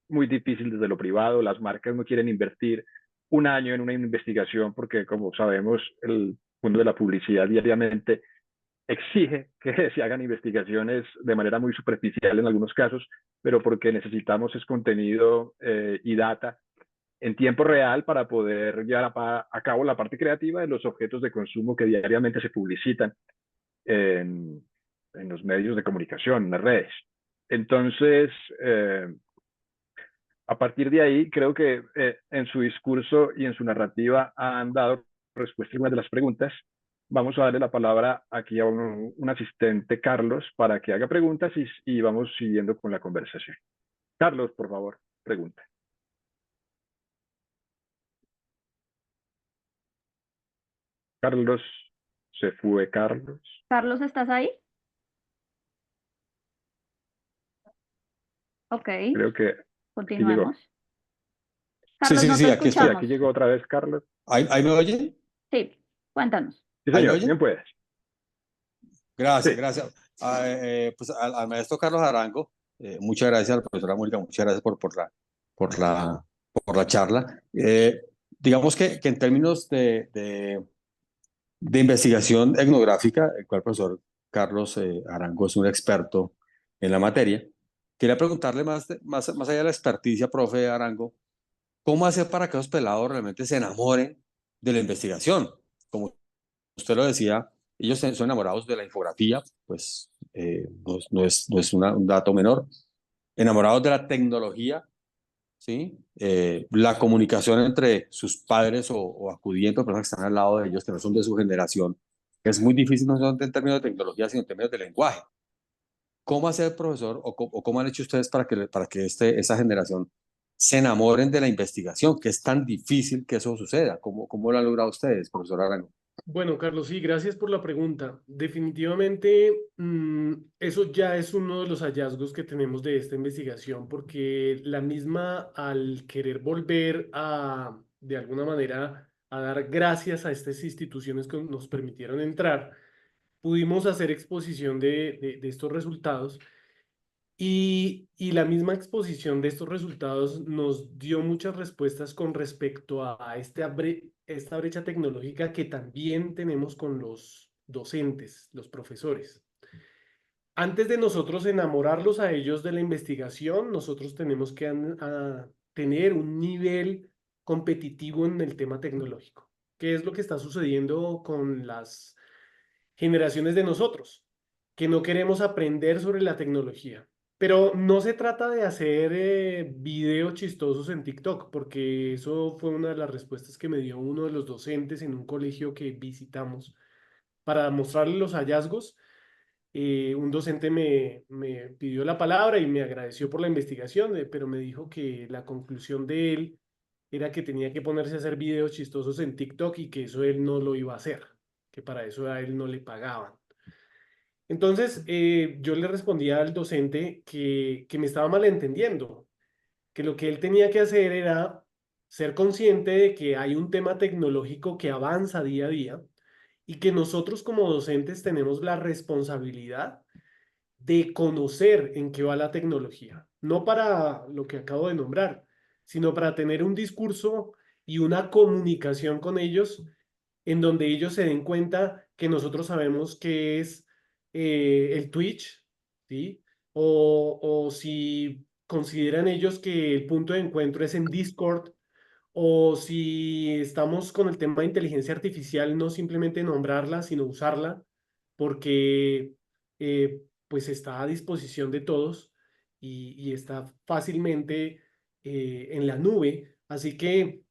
muy difícil desde lo privado. Las marcas no quieren invertir un año en una investigación porque, como sabemos, el mundo de la publicidad diariamente exige que se hagan investigaciones de manera muy superficial en algunos casos, pero porque necesitamos es contenido y data en tiempo real para poder llevar a cabo la parte creativa de los objetos de consumo que diariamente se publicitan en, en los medios de comunicación, en las redes. Entonces, a partir de ahí, creo que en su discurso y en su narrativa han dado respuesta a algunas de las preguntas. Vamos a darle la palabra aquí a un asistente, Carlos, para que haga preguntas y vamos siguiendo con la conversación. Carlos, por favor, pregunta. Carlos, se fue Carlos. Carlos, ¿estás ahí? Ok, Creo que aquí llegó. continuemos. Carlos, Sí, no te aquí estoy. Sí, escuchamos. aquí llegó otra vez Carlos. ¿Ahí me oyen? Sí, cuéntanos. Sí, ¿Ahí me señor, oyen? bien puedes. Gracias, Sí. gracias. Pues al maestro Carlos Arango, muchas gracias, a la profesora Mónica, muchas gracias por la charla. Digamos que en términos de investigación etnográfica, el cual el profesor Carlos Arango es un experto en la materia, quería preguntarle más allá de la experticia, profe Arango, ¿cómo hacer para que los pelados realmente se enamoren de la investigación? Como usted lo decía, ellos son enamorados de la infografía, pues no es un dato menor, enamorados de la tecnología, ¿sí? La comunicación entre sus padres o acudientes, personas que están al lado de ellos, que no son de su generación, es muy difícil, no solo en términos de tecnología, sino en términos de lenguaje. ¿Cómo hacer, profesor, o cómo han hecho ustedes para que esa generación se enamoren de la investigación, que es tan difícil que eso suceda? ¿Cómo lo han logrado ustedes, profesor Arango? Bueno, Carlos, sí, gracias por la pregunta. Definitivamente, eso ya es uno de los hallazgos que tenemos de esta investigación, porque la misma, al querer volver a, de alguna manera, a dar gracias a estas instituciones que nos permitieron entrar, pudimos hacer exposición de estos resultados. Y la misma exposición de estos resultados nos dio muchas respuestas con respecto a esta brecha tecnológica que también tenemos con los docentes, los profesores. Antes de nosotros enamorarlos a ellos de la investigación, nosotros tenemos que tener un nivel competitivo en el tema tecnológico. ¿Qué es lo que está sucediendo con las generaciones de nosotros? Que no queremos aprender sobre la tecnología. Pero no se trata de hacer videos chistosos en TikTok, porque eso fue una de las respuestas que me dio uno de los docentes en un colegio que visitamos para mostrarle los hallazgos. Un docente me pidió la palabra y me agradeció por la investigación, pero me dijo que la conclusión de él era que tenía que ponerse a hacer videos chistosos en TikTok y que eso él no lo iba a hacer, que para eso a él no le pagaban. Entonces, yo le respondía al docente que me estaba malentendiendo, que lo que él tenía que hacer era ser consciente de que hay un tema tecnológico que avanza día a día y que nosotros como docentes tenemos la responsabilidad de conocer en qué va la tecnología. no para lo que acabo de nombrar, sino para tener un discurso y una comunicación con ellos en donde ellos se den cuenta que nosotros sabemos qué es el Twitch, ¿sí? O si consideran ellos que el punto de encuentro es en Discord, o si estamos con el tema de inteligencia artificial, no simplemente nombrarla, sino usarla, porque pues está a disposición de todos y está fácilmente en la nube. Así que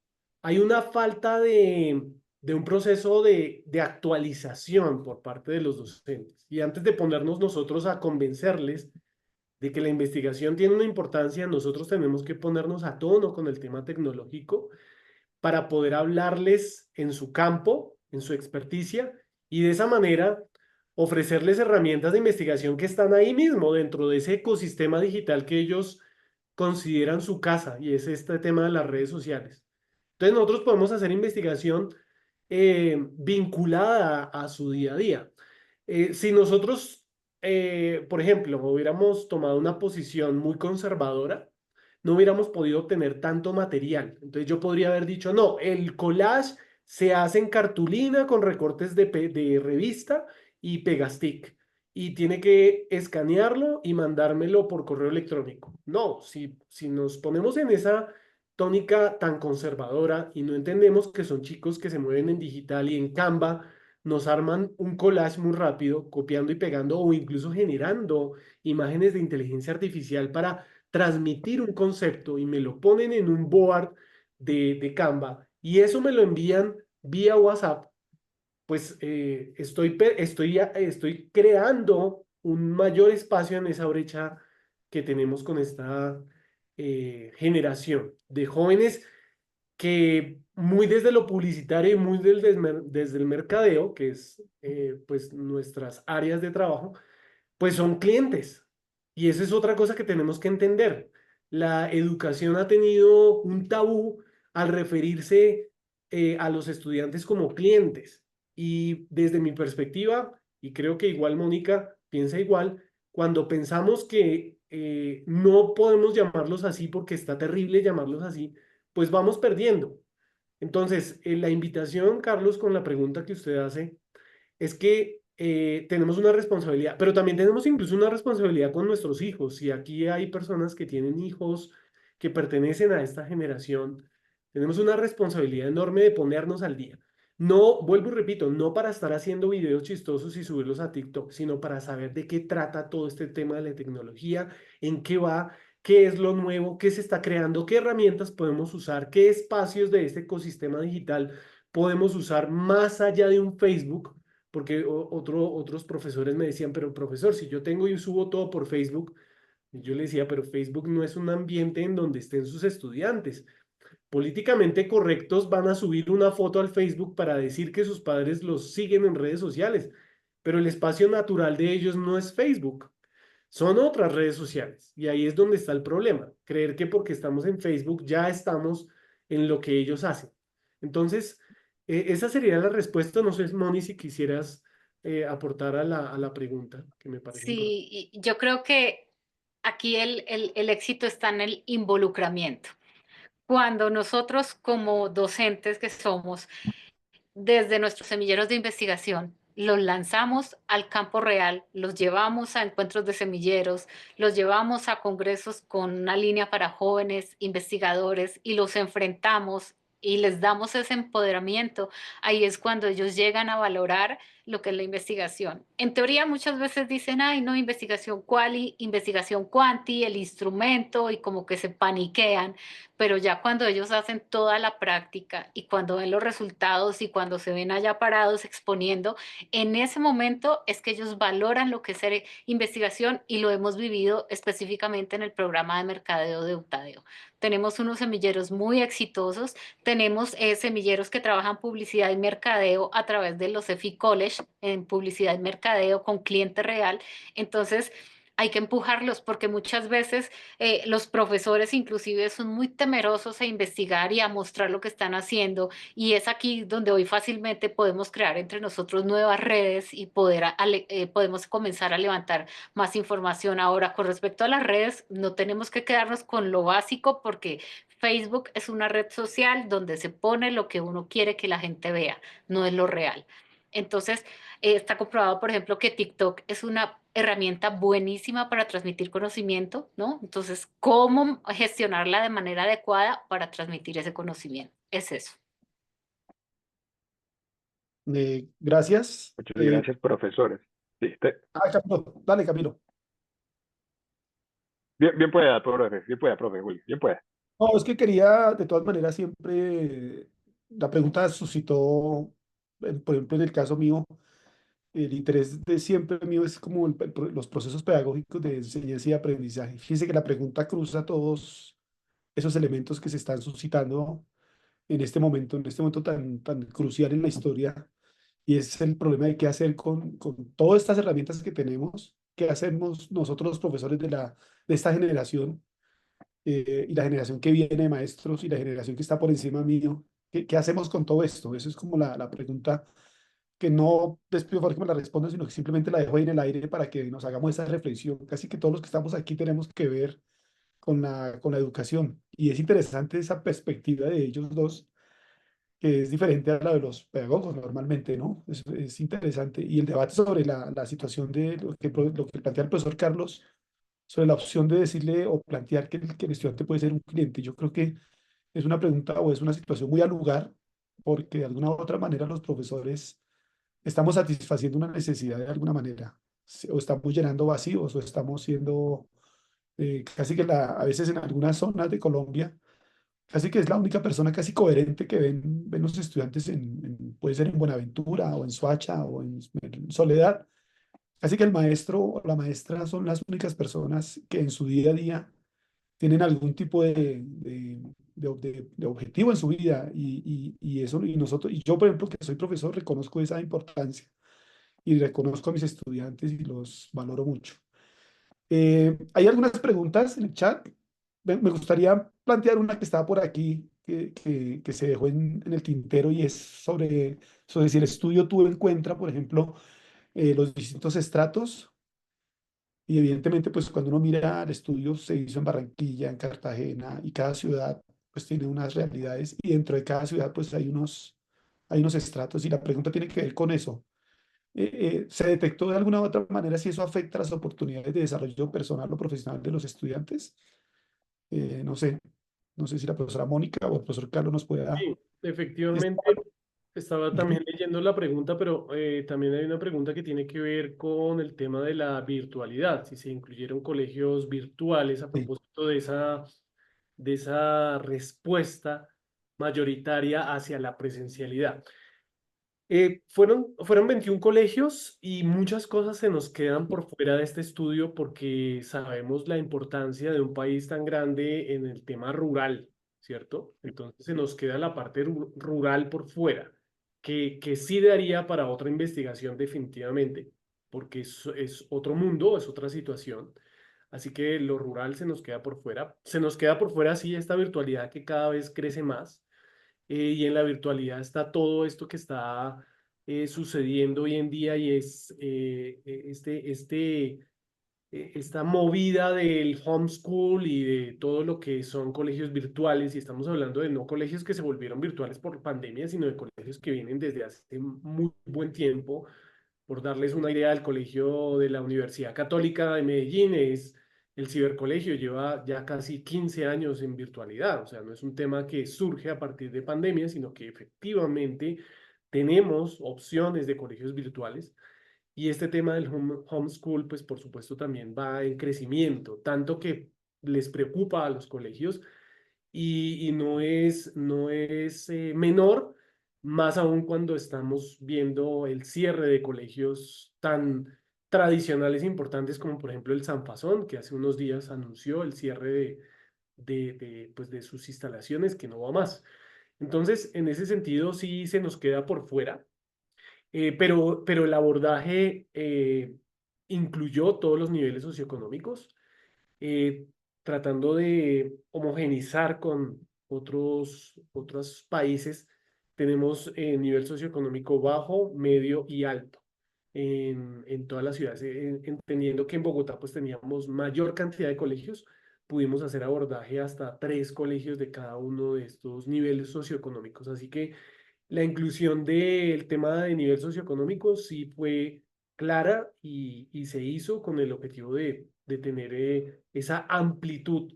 hay una falta de un proceso de actualización por parte de los docentes. Y antes de ponernos nosotros a convencerles de que la investigación tiene una importancia, nosotros tenemos que ponernos a tono con el tema tecnológico para poder hablarles en su campo, en su experticia, y de esa manera ofrecerles herramientas de investigación que están ahí mismo, dentro de ese ecosistema digital que ellos consideran su casa, y es este tema de las redes sociales. Entonces nosotros podemos hacer investigación vinculada a su día a día. Si nosotros, por ejemplo, hubiéramos tomado una posición muy conservadora, no hubiéramos podido obtener tanto material. Entonces yo podría haber dicho, no, el collage se hace en cartulina con recortes de revista y Pegastick. Y tiene que escanearlo y mandármelo por correo electrónico. No, si nos ponemos en esa tónica tan conservadora y no entendemos que son chicos que se mueven en digital y en Canva, nos arman un collage muy rápido, copiando y pegando o incluso generando imágenes de inteligencia artificial para transmitir un concepto y me lo ponen en un board de Canva y eso me lo envían vía WhatsApp, pues estoy creando un mayor espacio en esa brecha que tenemos con esta generación de jóvenes que muy desde lo publicitario y muy desde el mercadeo, que es pues nuestras áreas de trabajo, pues son clientes. Y esa es otra cosa que tenemos que entender. La educación ha tenido un tabú al referirse a los estudiantes como clientes. Y desde mi perspectiva, y creo que igual Mónica piensa igual, cuando pensamos que no podemos llamarlos así porque está terrible llamarlos así, pues vamos perdiendo. Entonces, la invitación, Carlos, con la pregunta que usted hace, es que tenemos una responsabilidad, pero también tenemos incluso una responsabilidad con nuestros hijos. Y aquí hay personas que tienen hijos que pertenecen a esta generación. Tenemos una responsabilidad enorme de ponernos al día. No, vuelvo y repito, no para estar haciendo videos chistosos y subirlos a TikTok, sino para saber de qué trata todo este tema de la tecnología, en qué va, qué es lo nuevo, qué se está creando, qué herramientas podemos usar, qué espacios de este ecosistema digital podemos usar más allá de un Facebook, porque otros profesores me decían, pero profesor, si yo tengo y subo todo por Facebook, y yo le decía, pero Facebook no es un ambiente en donde estén sus estudiantes. Políticamente correctos van a subir una foto al Facebook para decir que sus padres los siguen en redes sociales, pero el espacio natural de ellos no es Facebook, son otras redes sociales. Y ahí es donde está el problema, creer que porque estamos en Facebook ya estamos en lo que ellos hacen. Entonces, esa sería la respuesta. No sé, Moni, si quisieras aportar a la pregunta, que me parece importante. Sí, y yo creo que aquí el éxito está en el involucramiento. Cuando nosotros como docentes que somos, desde nuestros semilleros de investigación, los lanzamos al campo real, los llevamos a encuentros de semilleros, los llevamos a congresos con una línea para jóvenes investigadores y los enfrentamos y les damos ese empoderamiento, ahí es cuando ellos llegan a valorar lo que es la investigación. En teoría muchas veces dicen, ay, no, investigación quali, investigación quanti, el instrumento y como que se paniquean, pero ya cuando ellos hacen toda la práctica y cuando ven los resultados y cuando se ven allá parados exponiendo, en ese momento es que ellos valoran lo que es investigación y lo hemos vivido específicamente en el programa de mercadeo de Utadeo. Tenemos unos semilleros muy exitosos, tenemos semilleros que trabajan publicidad y mercadeo a través de los EFI College en publicidad y mercadeo con cliente real. Entonces, hay que empujarlos porque muchas veces los profesores inclusive son muy temerosos a investigar y a mostrar lo que están haciendo, y es aquí donde hoy fácilmente podemos crear entre nosotros nuevas redes y podemos comenzar a levantar más información. Ahora, con respecto a las redes, no tenemos que quedarnos con lo básico porque Facebook es una red social donde se pone lo que uno quiere que la gente vea, no es lo real. Entonces, está comprobado, por ejemplo, que TikTok es una herramienta buenísima para transmitir conocimiento, ¿no? Entonces, ¿cómo gestionarla de manera adecuada para transmitir ese conocimiento? Es eso. Gracias. Muchas gracias, profesores. Sí, Camilo, dale, Camilo. bien pueda, profe, bien pueda, profe Julio, bien pueda. No, es que quería, de todas maneras, siempre, la pregunta suscitó, por ejemplo, en el caso mío, el interés de siempre mío es como los procesos pedagógicos de enseñanza y aprendizaje. Fíjense que la pregunta cruza todos esos elementos que se están suscitando en este momento tan crucial en la historia, y es el problema de qué hacer con todas estas herramientas que tenemos, qué hacemos nosotros los profesores de esta generación, y la generación que viene de maestros y la generación que está por encima mío. ¿Qué hacemos con todo esto? Eso es como la pregunta que no les pido por favor que me la respondan, sino que simplemente la dejo ahí en el aire para que nos hagamos esa reflexión. Casi que todos los que estamos aquí tenemos que ver con la educación. Y es interesante esa perspectiva de ellos dos, que es diferente a la de los pedagogos normalmente, ¿no? Es interesante. Y el debate sobre la situación de lo que plantea el profesor Carlos, sobre la opción de decirle o plantear que el estudiante puede ser un cliente. Yo creo que es una pregunta o es una situación muy al lugar, porque de alguna u otra manera los profesores estamos satisfaciendo una necesidad de alguna manera, o estamos llenando vacíos, o estamos siendo casi que a veces en algunas zonas de Colombia, casi que es la única persona casi coherente que ven los estudiantes puede ser en Buenaventura o en Soacha o en Soledad. Casi que el maestro o la maestra son las únicas personas que en su día a día tienen algún tipo de objetivo en su vida, y eso, y nosotros, y yo, por ejemplo, que soy profesor, reconozco esa importancia y reconozco a mis estudiantes y los valoro mucho. Hay algunas preguntas en el chat. Me gustaría plantear una que estaba por aquí, que se dejó en el tintero, y es sobre si el estudio tuvo en cuenta, por ejemplo, los distintos estratos. Y evidentemente, pues cuando uno mira el estudio, se hizo en Barranquilla, en Cartagena, y cada ciudad pues tiene unas realidades, y dentro de cada ciudad pues hay unos estratos, y la pregunta tiene que ver con eso. ¿Se detectó de alguna u otra manera si eso afecta las oportunidades de desarrollo personal o profesional de los estudiantes? No sé, no sé si la profesora Mónica o el profesor Carlos nos pueda... Sí, efectivamente, estaba también leyendo la pregunta, pero también hay una pregunta que tiene que ver con el tema de la virtualidad, si se incluyeron colegios virtuales a Sí. propósito de esa respuesta mayoritaria hacia la presencialidad. Fueron 21 colegios y muchas cosas se nos quedan por fuera de este estudio porque sabemos la importancia de un país tan grande en el tema rural, ¿cierto? Entonces se nos queda la parte rural por fuera, que sí daría para otra investigación definitivamente, porque es otro mundo, es otra situación. Así que lo rural se nos queda por fuera. Se nos queda por fuera, sí, esta virtualidad que cada vez crece más, y en la virtualidad está todo esto que está sucediendo hoy en día, y es esta movida del homeschool y de todo lo que son colegios virtuales, y estamos hablando de no colegios que se volvieron virtuales por pandemia, sino de colegios que vienen desde hace muy buen tiempo. Por darles una idea, el colegio de la Universidad Católica de Medellín es el cibercolegio, lleva ya casi 15 años en virtualidad. O sea, no es un tema que surge a partir de pandemia, sino que efectivamente tenemos opciones de colegios virtuales. Y este tema del homeschool, pues por supuesto también va en crecimiento, tanto que les preocupa a los colegios, y no es menor, más aún cuando estamos viendo el cierre de colegios tan tradicionales e importantes como por ejemplo el San Fasón, que hace unos días anunció el cierre pues de sus instalaciones, que no va más. Entonces, en ese sentido, sí se nos queda por fuera, pero el abordaje incluyó todos los niveles socioeconómicos, eh, tratando de homogenizar con otros países. Tenemos nivel socioeconómico bajo, medio y alto en todas las ciudades. Entendiendo que en Bogotá pues teníamos mayor cantidad de colegios, pudimos hacer abordaje hasta 3 colegios de cada uno de estos niveles socioeconómicos. Así que la inclusión del tema de nivel socioeconómico sí fue clara y se hizo con el objetivo de tener esa amplitud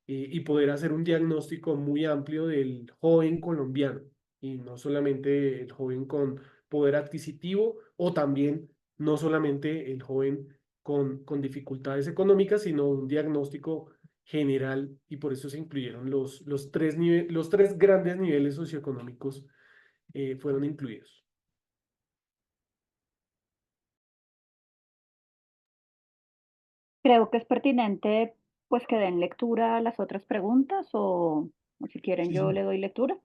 y poder hacer un diagnóstico muy amplio del joven colombiano y no solamente el joven con poder adquisitivo o también no solamente el joven con dificultades económicas, sino un diagnóstico general, y por eso se incluyeron los tres grandes niveles socioeconómicos fueron incluidos. Creo que es pertinente pues que den lectura a las otras preguntas o si quieren Sí, yo sí. le doy lectura.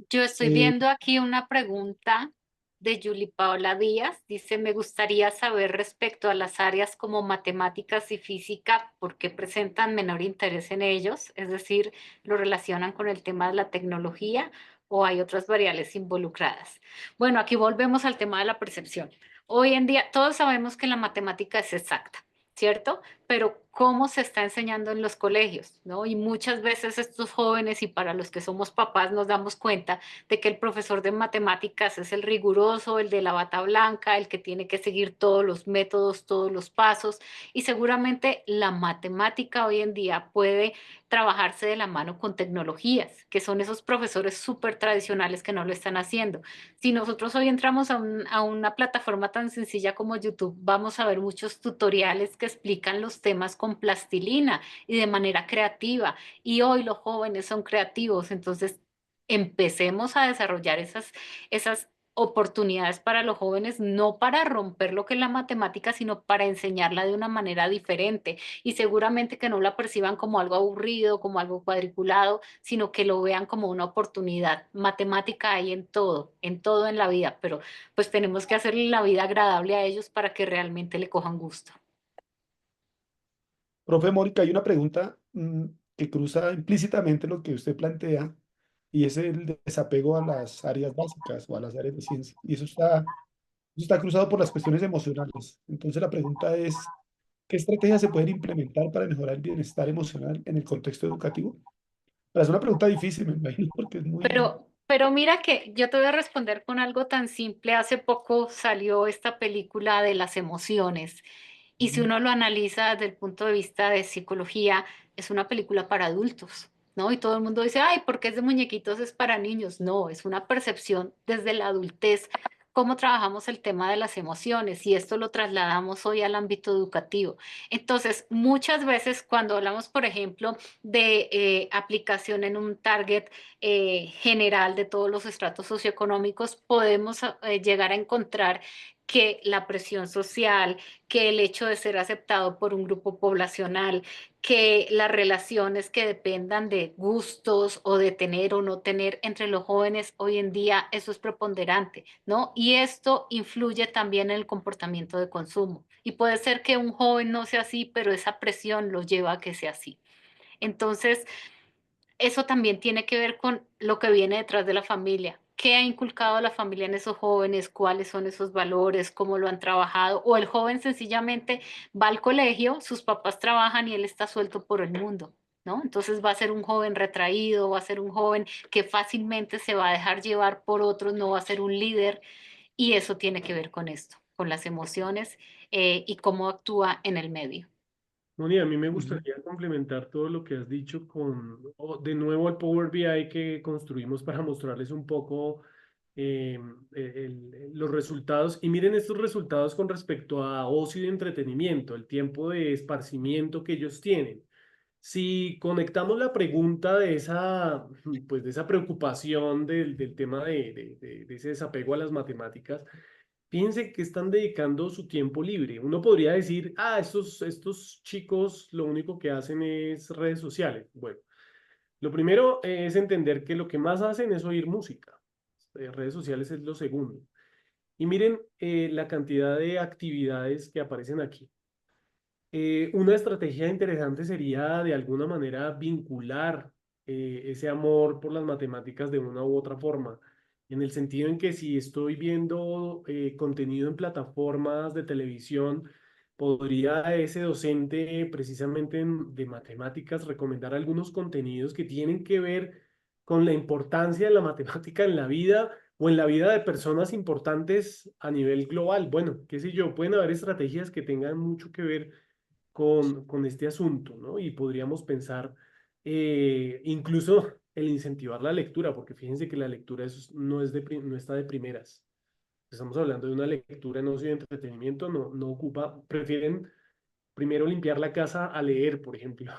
Yo estoy Eh, viendo aquí una pregunta de Yuli Paola Díaz. Dice, me gustaría saber respecto a las áreas como matemáticas y física, ¿por qué presentan menor interés en ellos? Es decir, ¿lo relacionan con el tema de la tecnología o hay otras variables involucradas? Bueno, aquí volvemos al tema de la percepción. Hoy en día todos sabemos que la matemática es exacta, ¿cierto? Pero ¿cómo se está enseñando en los colegios? ¿No? Y muchas veces estos jóvenes y para los que somos papás nos damos cuenta de que el profesor de matemáticas es el riguroso, el de la bata blanca, el que tiene que seguir todos los métodos, todos los pasos, y seguramente la matemática hoy en día puede trabajarse de la mano con tecnologías, que son esos profesores súper tradicionales que no lo están haciendo. Si nosotros hoy entramos a una plataforma tan sencilla como YouTube, vamos a ver muchos tutoriales que explican los temas con plastilina y de manera creativa. Y hoy los jóvenes son creativos, entonces empecemos a desarrollar esas oportunidades para los jóvenes, no para romper lo que es la matemática, sino para enseñarla de una manera diferente. Y seguramente que no la perciban como algo aburrido, como algo cuadriculado, sino que lo vean como una oportunidad. Matemática hay en todo en la vida, pero pues tenemos que hacerle la vida agradable a ellos para que realmente le cojan gusto. Profe Mónica, hay una pregunta que cruza implícitamente lo que usted plantea y es el desapego a las áreas básicas o a las áreas de ciencia. Y eso está cruzado por las cuestiones emocionales. Entonces la pregunta es, ¿qué estrategias se pueden implementar para mejorar el bienestar emocional en el contexto educativo? Pero es una pregunta difícil, me imagino, porque es muy... Pero mira que yo te voy a responder con algo tan simple. Hace poco salió esta película de las emociones y si uno lo analiza desde el punto de vista de psicología, es una película para adultos, ¿no? Y todo el mundo dice, ay, ¿por qué es de muñequitos? Es para niños. No, es una percepción desde la adultez, cómo trabajamos el tema de las emociones y esto lo trasladamos hoy al ámbito educativo. Entonces, muchas veces cuando hablamos, por ejemplo, de aplicación en un target general de todos los estratos socioeconómicos, podemos llegar a encontrar que la presión social, que el hecho de ser aceptado por un grupo poblacional, que las relaciones que dependan de gustos o de tener o no tener entre los jóvenes hoy en día, eso es preponderante, ¿no? Y esto influye también en el comportamiento de consumo. Y puede ser que un joven no sea así, pero esa presión lo lleva a que sea así. Entonces, eso también tiene que ver con lo que viene detrás de la familia. ¿Qué ha inculcado la familia en esos jóvenes? ¿Cuáles son esos valores? ¿Cómo lo han trabajado? O el joven sencillamente va al colegio, sus papás trabajan y él está suelto por el mundo, ¿no? Entonces va a ser un joven retraído, va a ser un joven que fácilmente se va a dejar llevar por otros, no va a ser un líder. Y eso tiene que ver con esto, con las emociones y cómo actúa en el medio. Moni, a mí me Ujú. gustaría complementar todo lo que has dicho de nuevo al Power BI que construimos para mostrarles un poco los resultados. Y miren estos resultados con respecto a ocio y entretenimiento, el tiempo de esparcimiento que ellos tienen. Si conectamos la pregunta pues de esa preocupación del tema de ese desapego a las matemáticas, fíjense que están dedicando su tiempo libre. Uno podría decir, ah, estos chicos lo único que hacen es redes sociales. Bueno, lo primero es entender que lo que más hacen es oír música. Redes sociales es lo segundo. Y miren la cantidad de actividades que aparecen aquí. Una estrategia interesante sería de alguna manera vincular ese amor por las matemáticas de una u otra forma, en el sentido en que si estoy viendo contenido en plataformas de televisión, podría ese docente precisamente de matemáticas recomendar algunos contenidos que tienen que ver con la importancia de la matemática en la vida o en la vida de personas importantes a nivel global. Bueno, qué sé yo, pueden haber estrategias que tengan mucho que ver con este asunto, ¿no? Y podríamos pensar incluso el incentivar la lectura, porque fíjense que la lectura no, no está de primeras. Estamos hablando de una lectura en ocio y entretenimiento, no ocupa, prefieren primero limpiar la casa a leer, por ejemplo.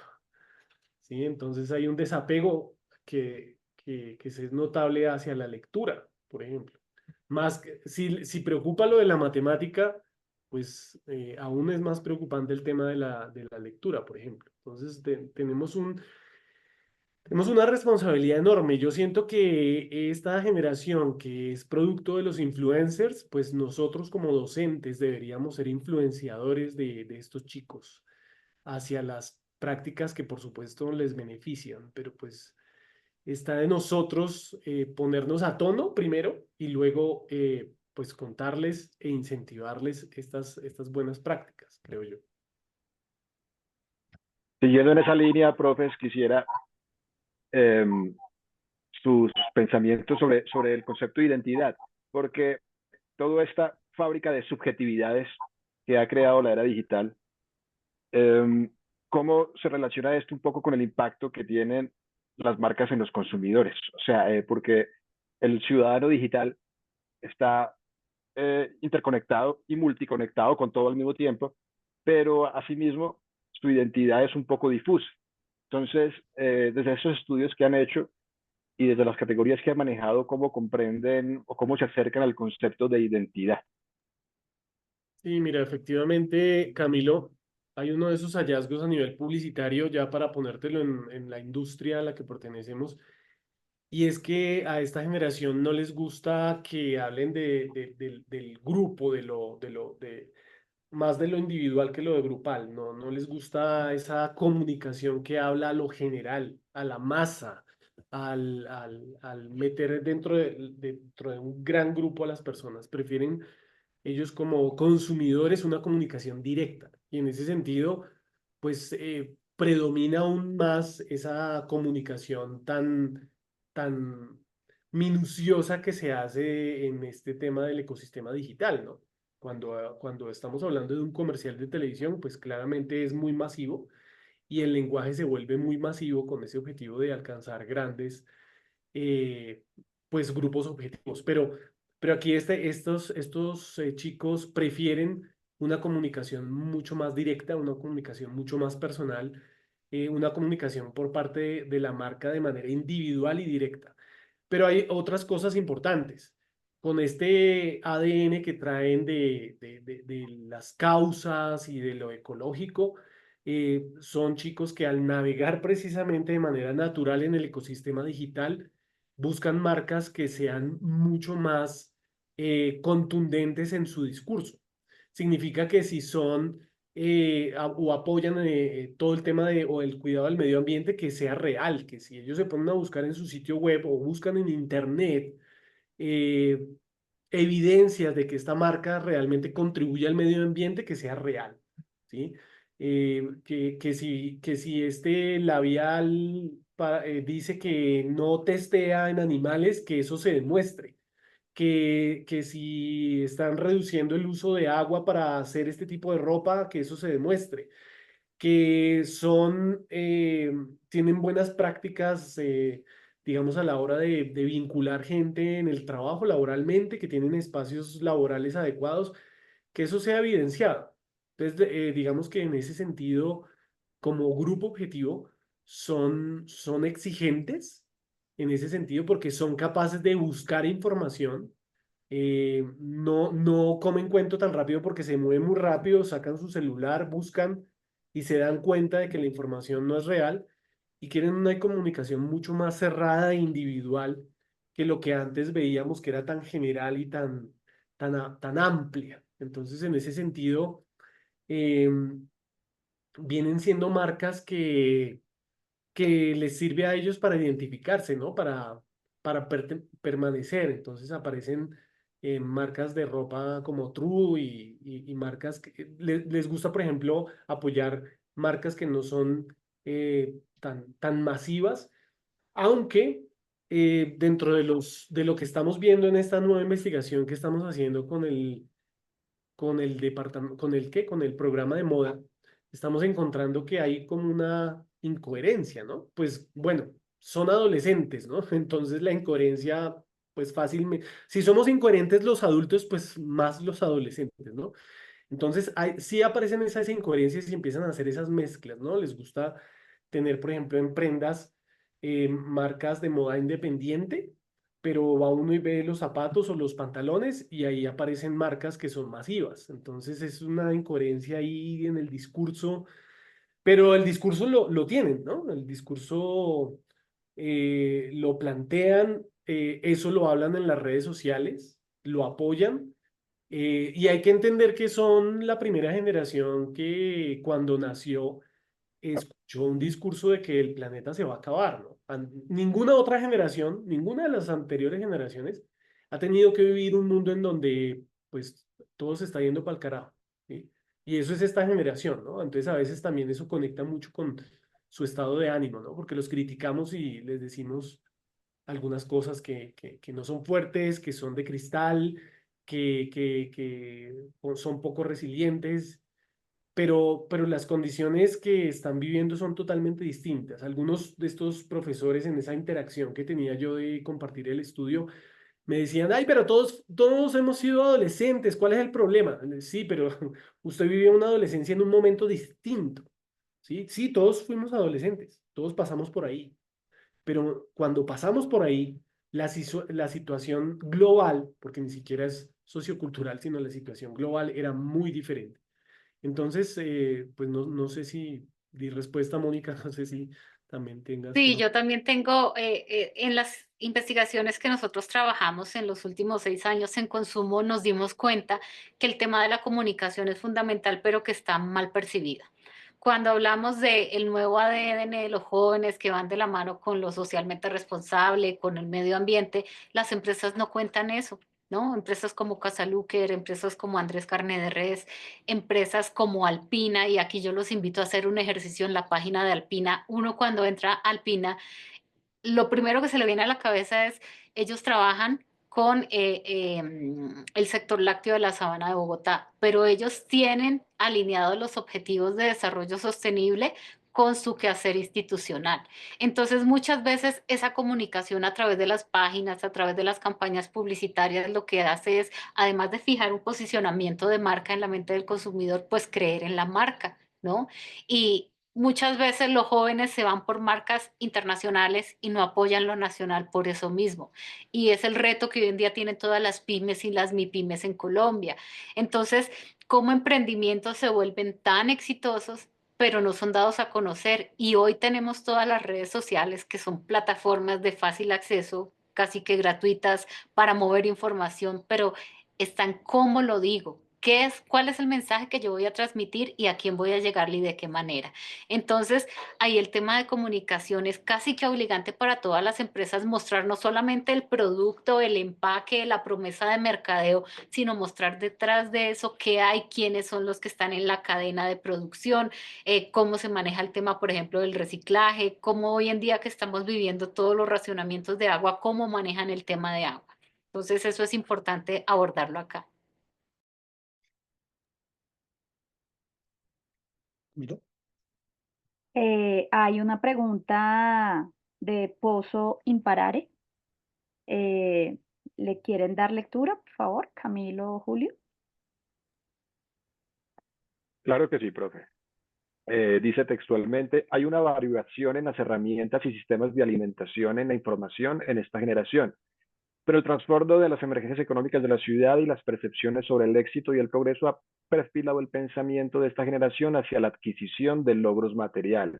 ¿Sí? Entonces hay un desapego que es notable hacia la lectura, por ejemplo. Más que, si preocupa lo de la matemática, pues aún es más preocupante el tema de la lectura, por ejemplo. Entonces tenemos una responsabilidad enorme. Yo siento que esta generación que es producto de los influencers, pues nosotros como docentes deberíamos ser influenciadores de estos chicos hacia las prácticas que por supuesto les benefician, pero pues está de nosotros ponernos a tono primero y luego pues contarles e incentivarles estas buenas prácticas, creo yo. Siguiendo en esa línea, profes, quisiera sus pensamientos sobre el concepto de identidad, porque toda esta fábrica de subjetividades que ha creado la era digital, ¿cómo se relaciona esto un poco con el impacto que tienen las marcas en los consumidores? O sea, porque el ciudadano digital está interconectado y multiconectado con todo al mismo tiempo, pero asimismo su identidad es un poco difusa. Entonces, desde esos estudios que han hecho y desde las categorías que han manejado, ¿cómo comprenden o cómo se acercan al concepto de identidad? Sí, mira, efectivamente, Camilo, hay uno de esos hallazgos a nivel publicitario ya para ponértelo en la industria a la que pertenecemos. Y es que a esta generación no les gusta que hablen del grupo, más de lo individual que lo de grupal. No les gusta esa comunicación que habla a lo general, a la masa, al meter dentro de un gran grupo a las personas. Prefieren ellos como consumidores una comunicación directa. Y en ese sentido, pues predomina aún más esa comunicación tan minuciosa que se hace en este tema del ecosistema digital, ¿no? Cuando estamos hablando de un comercial de televisión, pues claramente es muy masivo y el lenguaje se vuelve muy masivo con ese objetivo de alcanzar grandes eh, pues grupos objetivos. Pero aquí estos chicos prefieren una comunicación mucho más directa, una comunicación mucho más personal, una comunicación por parte de la marca de manera individual y directa. Pero hay otras cosas importantes. Con este ADN que traen de las causas y de lo ecológico, son chicos que al navegar precisamente de manera natural en el ecosistema digital, buscan marcas que sean mucho más contundentes en su discurso. Significa que si son o apoyan todo el tema o el cuidado del medio ambiente, que sea real, que si ellos se ponen a buscar en su sitio web o buscan en internet eh, evidencias de que esta marca realmente contribuye al medio ambiente, que sea real, ¿sí? Que si este labial dice que no testea en animales, que eso se demuestre. Que si están reduciendo el uso de agua para hacer este tipo de ropa, que eso se demuestre. Que tienen buenas prácticas, digamos, a la hora de vincular gente en el trabajo laboralmente, que tienen espacios laborales adecuados, que eso sea evidenciado. Entonces, digamos que en ese sentido, como grupo objetivo, son exigentes en ese sentido porque son capaces de buscar información. No comen cuento tan rápido porque se mueven muy rápido, sacan su celular, buscan y se dan cuenta de que la información no es real y quieren una comunicación mucho más cerrada e individual que lo que antes veíamos que era tan general y tan amplia. Entonces, en ese sentido, vienen siendo marcas que les sirve a ellos para identificarse, ¿no? Para permanecer. Entonces aparecen marcas de ropa como True y marcas que les gusta, por ejemplo, apoyar marcas que no son tan masivas, aunque dentro de lo que estamos viendo en esta nueva investigación que estamos haciendo con el programa de moda, estamos encontrando que hay como una incoherencia, ¿no? Pues bueno, son adolescentes, ¿no? Entonces la incoherencia, pues fácilmente, si somos incoherentes los adultos, pues más los adolescentes, ¿no? Entonces, sí aparecen esas incoherencias y empiezan a hacer esas mezclas, ¿no? Les gusta tener, por ejemplo, en prendas marcas de moda independiente, pero va uno y ve los zapatos o los pantalones y ahí aparecen marcas que son masivas. Entonces, es una incoherencia ahí en el discurso, pero el discurso lo tienen, ¿no? El discurso lo plantean, eso lo hablan en las redes sociales, lo apoyan. Y hay que entender que son la primera generación que cuando nació escuchó un discurso de que el planeta se va a acabar, ¿no? Ninguna otra generación, ninguna de las anteriores generaciones ha tenido que vivir un mundo en donde pues todo se está yendo para el carajo, ¿sí? Y eso es esta generación, ¿no? Entonces a veces también eso conecta mucho con su estado de ánimo, ¿no? Porque los criticamos y les decimos algunas cosas que no son fuertes, que son de cristal, que son poco resilientes, pero las condiciones que están viviendo son totalmente distintas. Algunos de estos profesores en esa interacción que tenía yo de compartir el estudio me decían, ay, pero todos hemos sido adolescentes, ¿cuál es el problema? Sí, pero usted vivió una adolescencia en un momento distinto, ¿sí? Sí, todos fuimos adolescentes, todos pasamos por ahí, pero cuando pasamos por ahí, la situación global, porque ni siquiera es sociocultural, sino la situación global era muy diferente. Entonces, pues no sé si di respuesta, Mónica, no sé si también tengas Sí, una. yo también tengo en las investigaciones que nosotros trabajamos en los últimos 6 años en consumo, nos dimos cuenta que el tema de la comunicación es fundamental, pero que está mal percibida. Cuando hablamos del nuevo ADN de los jóvenes que van de la mano con lo socialmente responsable, con el medio ambiente, las empresas no cuentan eso, ¿no? Empresas como Casaluquer, empresas como Andrés Carne de Res, empresas como Alpina, y aquí yo los invito a hacer un ejercicio en la página de Alpina. Uno cuando entra a Alpina, lo primero que se le viene a la cabeza es, ellos trabajan con el sector lácteo de la Sabana de Bogotá, pero ellos tienen alineados los objetivos de desarrollo sostenible con su quehacer institucional. Entonces, muchas veces esa comunicación a través de las páginas, a través de las campañas publicitarias, lo que hace es, además de fijar un posicionamiento de marca en la mente del consumidor, pues creer en la marca, ¿no? Y muchas veces los jóvenes se van por marcas internacionales y no apoyan lo nacional por eso mismo. Y es el reto que hoy en día tienen todas las pymes y las MIPYMES en Colombia. Entonces, ¿cómo emprendimientos se vuelven tan exitosos, pero no son dados a conocer? Y hoy tenemos todas las redes sociales que son plataformas de fácil acceso, casi que gratuitas para mover información, pero están, ¿cómo lo digo? ¿Cuál es el mensaje que yo voy a transmitir y a quién voy a llegarle y de qué manera? Entonces, ahí el tema de comunicación es casi que obligante para todas las empresas mostrar no solamente el producto, el empaque, la promesa de mercadeo, sino mostrar detrás de eso qué hay, quiénes son los que están en la cadena de producción, cómo se maneja el tema, por ejemplo, del reciclaje, cómo hoy en día que estamos viviendo todos los racionamientos de agua, cómo manejan el tema de agua. Entonces, eso es importante abordarlo acá. Mira. Hay una pregunta de Pozo Imparare. ¿Le quieren dar lectura, por favor, Camilo o Julio? Claro que sí, profe. Dice textualmente, hay una variación en las herramientas y sistemas de alimentación en la información en esta generación, pero el trasfondo de las emergencias económicas de la ciudad y las percepciones sobre el éxito y el progreso ha perfilado el pensamiento de esta generación hacia la adquisición de logros materiales.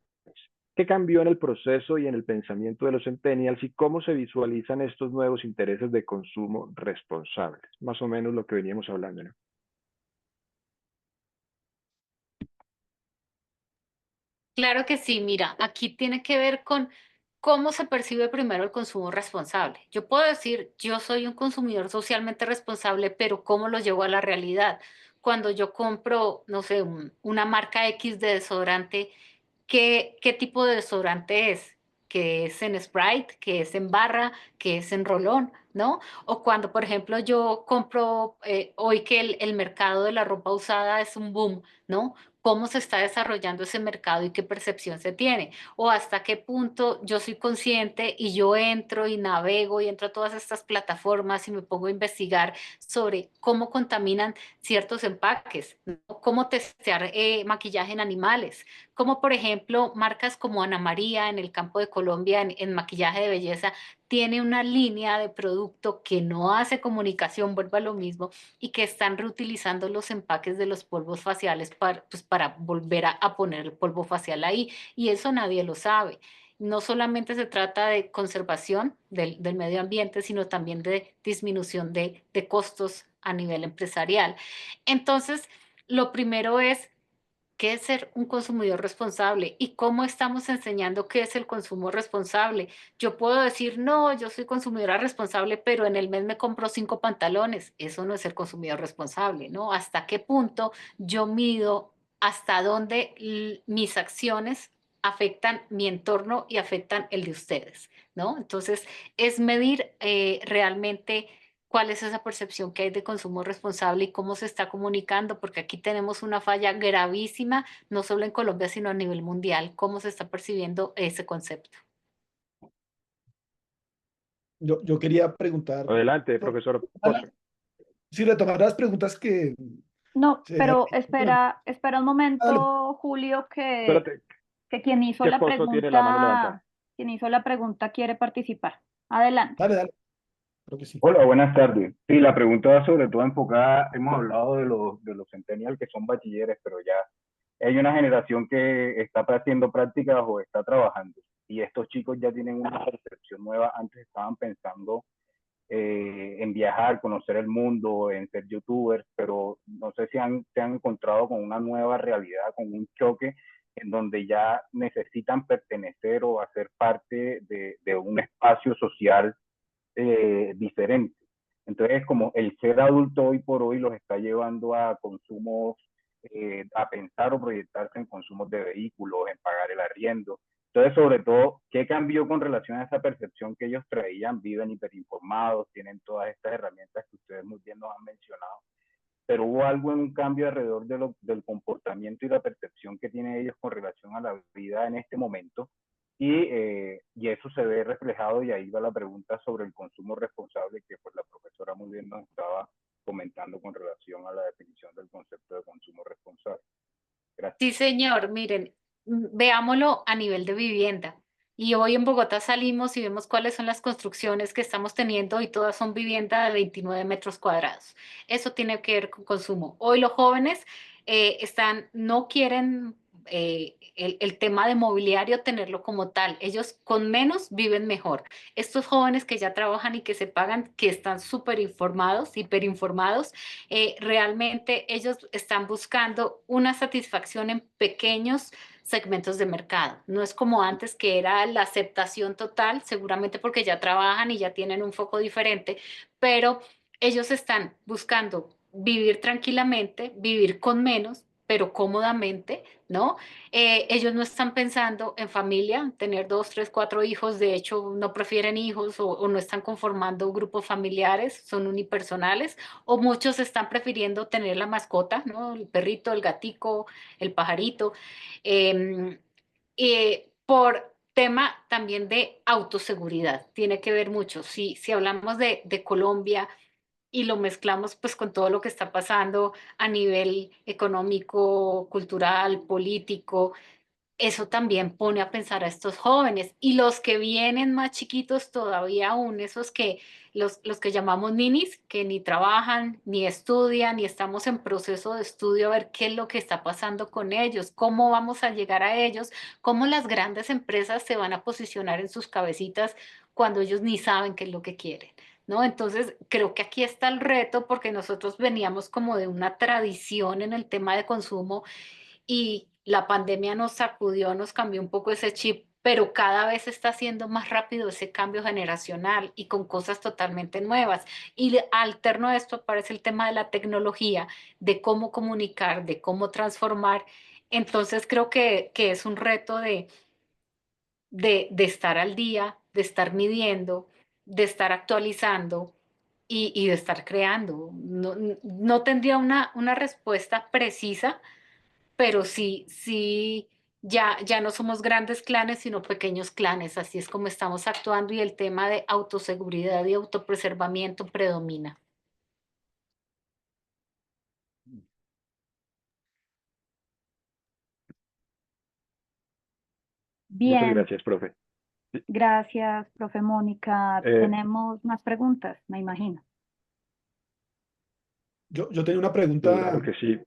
¿Qué cambió en el proceso y en el pensamiento de los centennials y cómo se visualizan estos nuevos intereses de consumo responsables? Más o menos lo que veníamos hablando, ¿no? Claro que sí, mira, aquí tiene que ver con cómo se percibe primero el consumo responsable. Yo puedo decir, yo soy un consumidor socialmente responsable, pero ¿cómo lo llevo a la realidad? Cuando yo compro, no sé, una marca X de desodorante, ¿qué tipo de desodorante es? ¿Que es en Sprite, que es en barra, que es en rolón, ¿no? O cuando, por ejemplo, yo compro, hoy que el mercado de la ropa usada es un boom, ¿no? ¿Cómo se está desarrollando ese mercado y qué percepción se tiene? O hasta qué punto yo soy consciente y yo entro y navego y entro a todas estas plataformas y me pongo a investigar sobre cómo contaminan ciertos empaques, ¿no? Cómo testear maquillaje en animales, como por ejemplo marcas como Ana María en el campo de Colombia en maquillaje de belleza tiene una línea de producto que no hace comunicación, vuelve a lo mismo, y que están reutilizando los empaques de los polvos faciales pues, para volver a poner el polvo facial ahí. Y eso nadie lo sabe. No solamente se trata de conservación del medio ambiente, sino también de disminución de costos a nivel empresarial. Entonces, lo primero es qué es ser un consumidor responsable y cómo estamos enseñando qué es el consumo responsable. Yo puedo decir, no, yo soy consumidora responsable, pero en el mes me compro 5 pantalones. Eso no es ser consumidor responsable, ¿no? ¿Hasta qué punto yo mido hasta dónde mis acciones afectan mi entorno y afectan el de ustedes, ¿no? Entonces, es medir realmente cuál es esa percepción que hay de consumo responsable y cómo se está comunicando, porque aquí tenemos una falla gravísima, no solo en Colombia, sino a nivel mundial, cómo se está percibiendo ese concepto. Yo quería preguntar, Adelante, profesor Pozo. si retomar las preguntas que No, se pero bueno, espera un dale, momento, Julio, Espérate, que quien hizo que la Pozo tiene la mano levantada. pregunta quiere participar. Adelante. dale, creo que sí. Hola, buenas tardes. Sí, la pregunta va sobre todo enfocada, hemos hablado de los centennials que son bachilleres, pero ya hay una generación que está haciendo prácticas o está trabajando. Y estos chicos ya tienen una percepción nueva. Antes estaban pensando en viajar, conocer el mundo, en ser youtubers, pero no sé si se han encontrado con una nueva realidad, con un choque en donde ya necesitan pertenecer o hacer parte de un espacio social diferente. Entonces, como el ser adulto hoy por hoy los está llevando a consumos, a pensar o proyectarse en consumos de vehículos, en pagar el arriendo. Entonces, sobre todo, ¿qué cambió con relación a esa percepción que ellos traían? Viven hiperinformados, tienen todas estas herramientas que ustedes muy bien nos han mencionado, pero hubo algo en un cambio alrededor del comportamiento y la percepción que tienen ellos con relación a la vida en este momento. Y eso se ve reflejado, y ahí va la pregunta sobre el consumo responsable que pues la profesora muy bien nos estaba comentando con relación a la definición del concepto de consumo responsable. Gracias. Sí, señor, miren, veámoslo a nivel de vivienda. Y hoy en Bogotá salimos y vemos cuáles son las construcciones que estamos teniendo y todas son vivienda de 29 metros cuadrados. Eso tiene que ver con consumo. Hoy los jóvenes no quieren el tema de mobiliario tenerlo como tal. Ellos con menos viven mejor. Estos jóvenes que ya trabajan y que se pagan, que están súper informados, hiperinformados, realmente ellos están buscando una satisfacción en pequeños segmentos de mercado. No es como antes que era la aceptación total, seguramente porque ya trabajan y ya tienen un foco diferente, pero ellos están buscando vivir tranquilamente, vivir con menos, pero cómodamente, ¿no? Ellos no están pensando en familia, tener 2, 3, 4 hijos, de hecho no prefieren hijos o no están conformando grupos familiares, son unipersonales, o muchos están prefiriendo tener la mascota, ¿no? El perrito, el gatico, el pajarito, eh, por tema también de autoseguridad, tiene que ver mucho. Si hablamos de Colombia y lo mezclamos pues con todo lo que está pasando a nivel económico, cultural, político, eso también pone a pensar a estos jóvenes y los que vienen más chiquitos todavía aún, esos que los que llamamos ninis, que ni trabajan, ni estudian, ni estamos en proceso de estudio a ver qué es lo que está pasando con ellos, cómo vamos a llegar a ellos, cómo las grandes empresas se van a posicionar en sus cabecitas cuando ellos ni saben qué es lo que quieren. ¿No? Entonces, creo que aquí está el reto porque nosotros veníamos como de una tradición en el tema de consumo y la pandemia nos sacudió, nos cambió un poco ese chip, pero cada vez está siendo más rápido ese cambio generacional y con cosas totalmente nuevas. Y alterno a esto aparece el tema de la tecnología, de cómo comunicar, de cómo transformar. Entonces creo que es un reto de estar al día, de estar midiendo, de estar actualizando y de estar creando. No, no tendría una respuesta precisa, pero sí, sí, ya no somos grandes clanes, sino pequeños clanes, así es como estamos actuando y el tema de autoseguridad y autopreservamiento predomina. Muchas Bien, gracias, profe. Sí, gracias, profe Mónica. eh, Tenemos más preguntas, me imagino. Yo tenía una claro pregunta. que sí.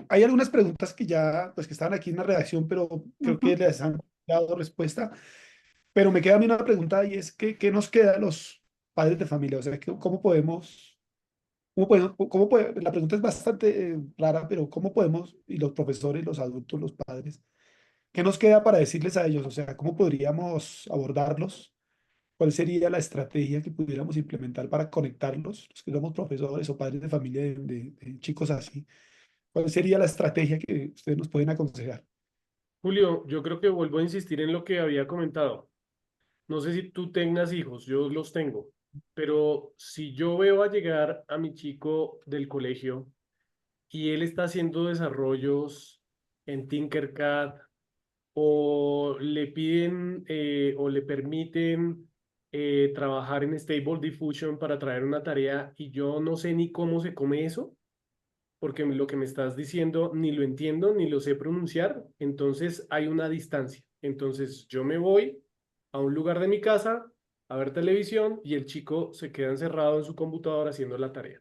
Hay algunas preguntas que ya, pues que estaban aquí en la redacción, pero creo Ujú. que les han dado respuesta. Pero me queda a mí una pregunta y es, ¿qué nos queda a los padres de familia? O sea, la pregunta es bastante rara, pero ¿cómo podemos, y los profesores, los adultos, los padres, qué nos queda para decirles a ellos? O sea, ¿cómo podríamos abordarlos? ¿Cuál sería la estrategia que pudiéramos implementar para conectarlos, los que somos profesores o padres de familia de chicos así? ¿Cuál sería la estrategia que ustedes nos pueden aconsejar? Julio, yo creo que vuelvo a insistir en lo que había comentado. No sé si tú tengas hijos, yo los tengo, pero si yo veo a llegar a mi chico del colegio y él está haciendo desarrollos en Tinkercad o le piden o le permiten trabajar en Stable Diffusion para traer una tarea y yo no sé ni cómo se come eso, porque lo que me estás diciendo ni lo entiendo ni lo sé pronunciar, entonces hay una distancia. Entonces yo me voy a un lugar de mi casa a ver televisión y el chico se queda encerrado en su computadora haciendo la tarea,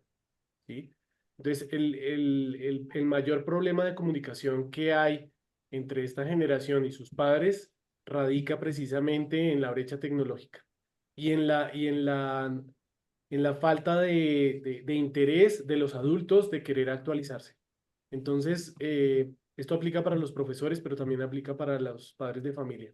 ¿sí? Entonces el mayor problema de comunicación que hay entre esta generación y sus padres radica precisamente en la brecha tecnológica y en la falta de interés de los adultos de querer actualizarse. Entonces, esto aplica para los profesores, pero también aplica para los padres de familia.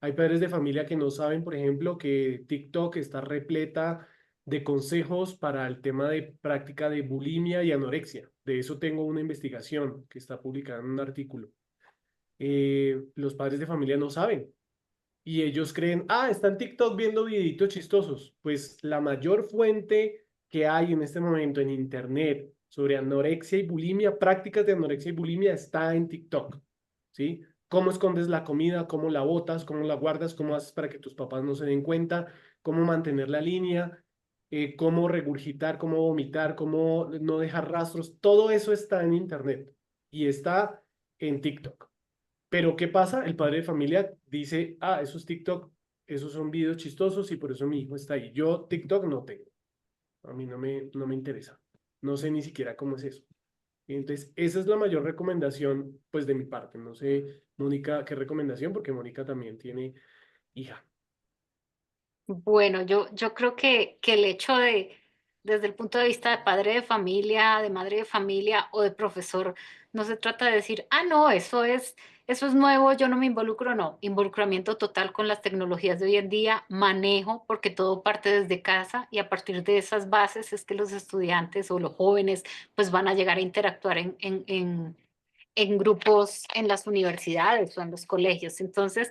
Hay padres de familia que no saben, por ejemplo, que TikTok está repleta de consejos para el tema de práctica de bulimia y anorexia. De eso tengo una investigación que está publicada en un artículo. Los padres de familia no saben y ellos creen, está en TikTok viendo videitos chistosos. Pues la mayor fuente que hay en este momento en Internet sobre anorexia y bulimia, prácticas de anorexia y bulimia, está en TikTok, ¿sí? Cómo escondes la comida, cómo la botas, cómo la guardas, cómo haces para que tus papás no se den cuenta, cómo mantener la línea, cómo regurgitar, cómo vomitar, cómo no dejar rastros. Todo eso está en Internet y está en TikTok. Pero ¿qué pasa? El padre de familia dice, eso es TikTok, esos son videos chistosos y por eso mi hijo está ahí. Yo TikTok no tengo, a mí no me interesa. No sé ni siquiera cómo es eso. Y entonces, esa es la mayor recomendación, pues, de mi parte. No sé, Mónica, qué recomendación, porque Mónica también tiene hija. Bueno, yo creo que el hecho desde el punto de vista de padre de familia, de madre de familia o de profesor, no se trata de decir, no, eso es nuevo, yo no me involucro, no. Involucramiento total con las tecnologías de hoy en día, manejo, porque todo parte desde casa y a partir de esas bases es que los estudiantes o los jóvenes pues van a llegar a interactuar en grupos en las universidades o en los colegios. Entonces,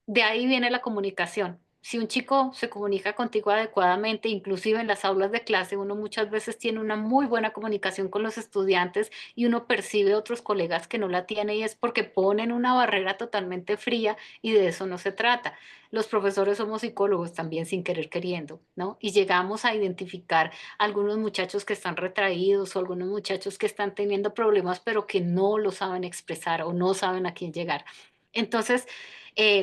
de ahí viene la comunicación. Si un chico se comunica contigo adecuadamente, inclusive en las aulas de clase, uno muchas veces tiene una muy buena comunicación con los estudiantes y uno percibe otros colegas que no la tienen y es porque ponen una barrera totalmente fría y de eso no se trata. Los profesores somos psicólogos también sin querer queriendo, ¿no? Y llegamos a identificar algunos muchachos que están retraídos o algunos muchachos que están teniendo problemas pero que no lo saben expresar o no saben a quién llegar. Entonces,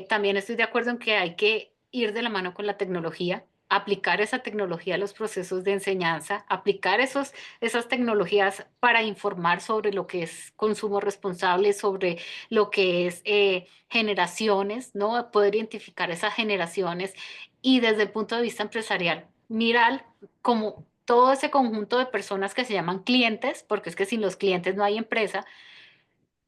también estoy de acuerdo en que hay que ir de la mano con la tecnología, aplicar esa tecnología a los procesos de enseñanza, aplicar esas tecnologías para informar sobre lo que es consumo responsable, sobre lo que es generaciones, ¿no? Poder identificar esas generaciones y desde el punto de vista empresarial, mirar como todo ese conjunto de personas que se llaman clientes, porque es que sin los clientes no hay empresa,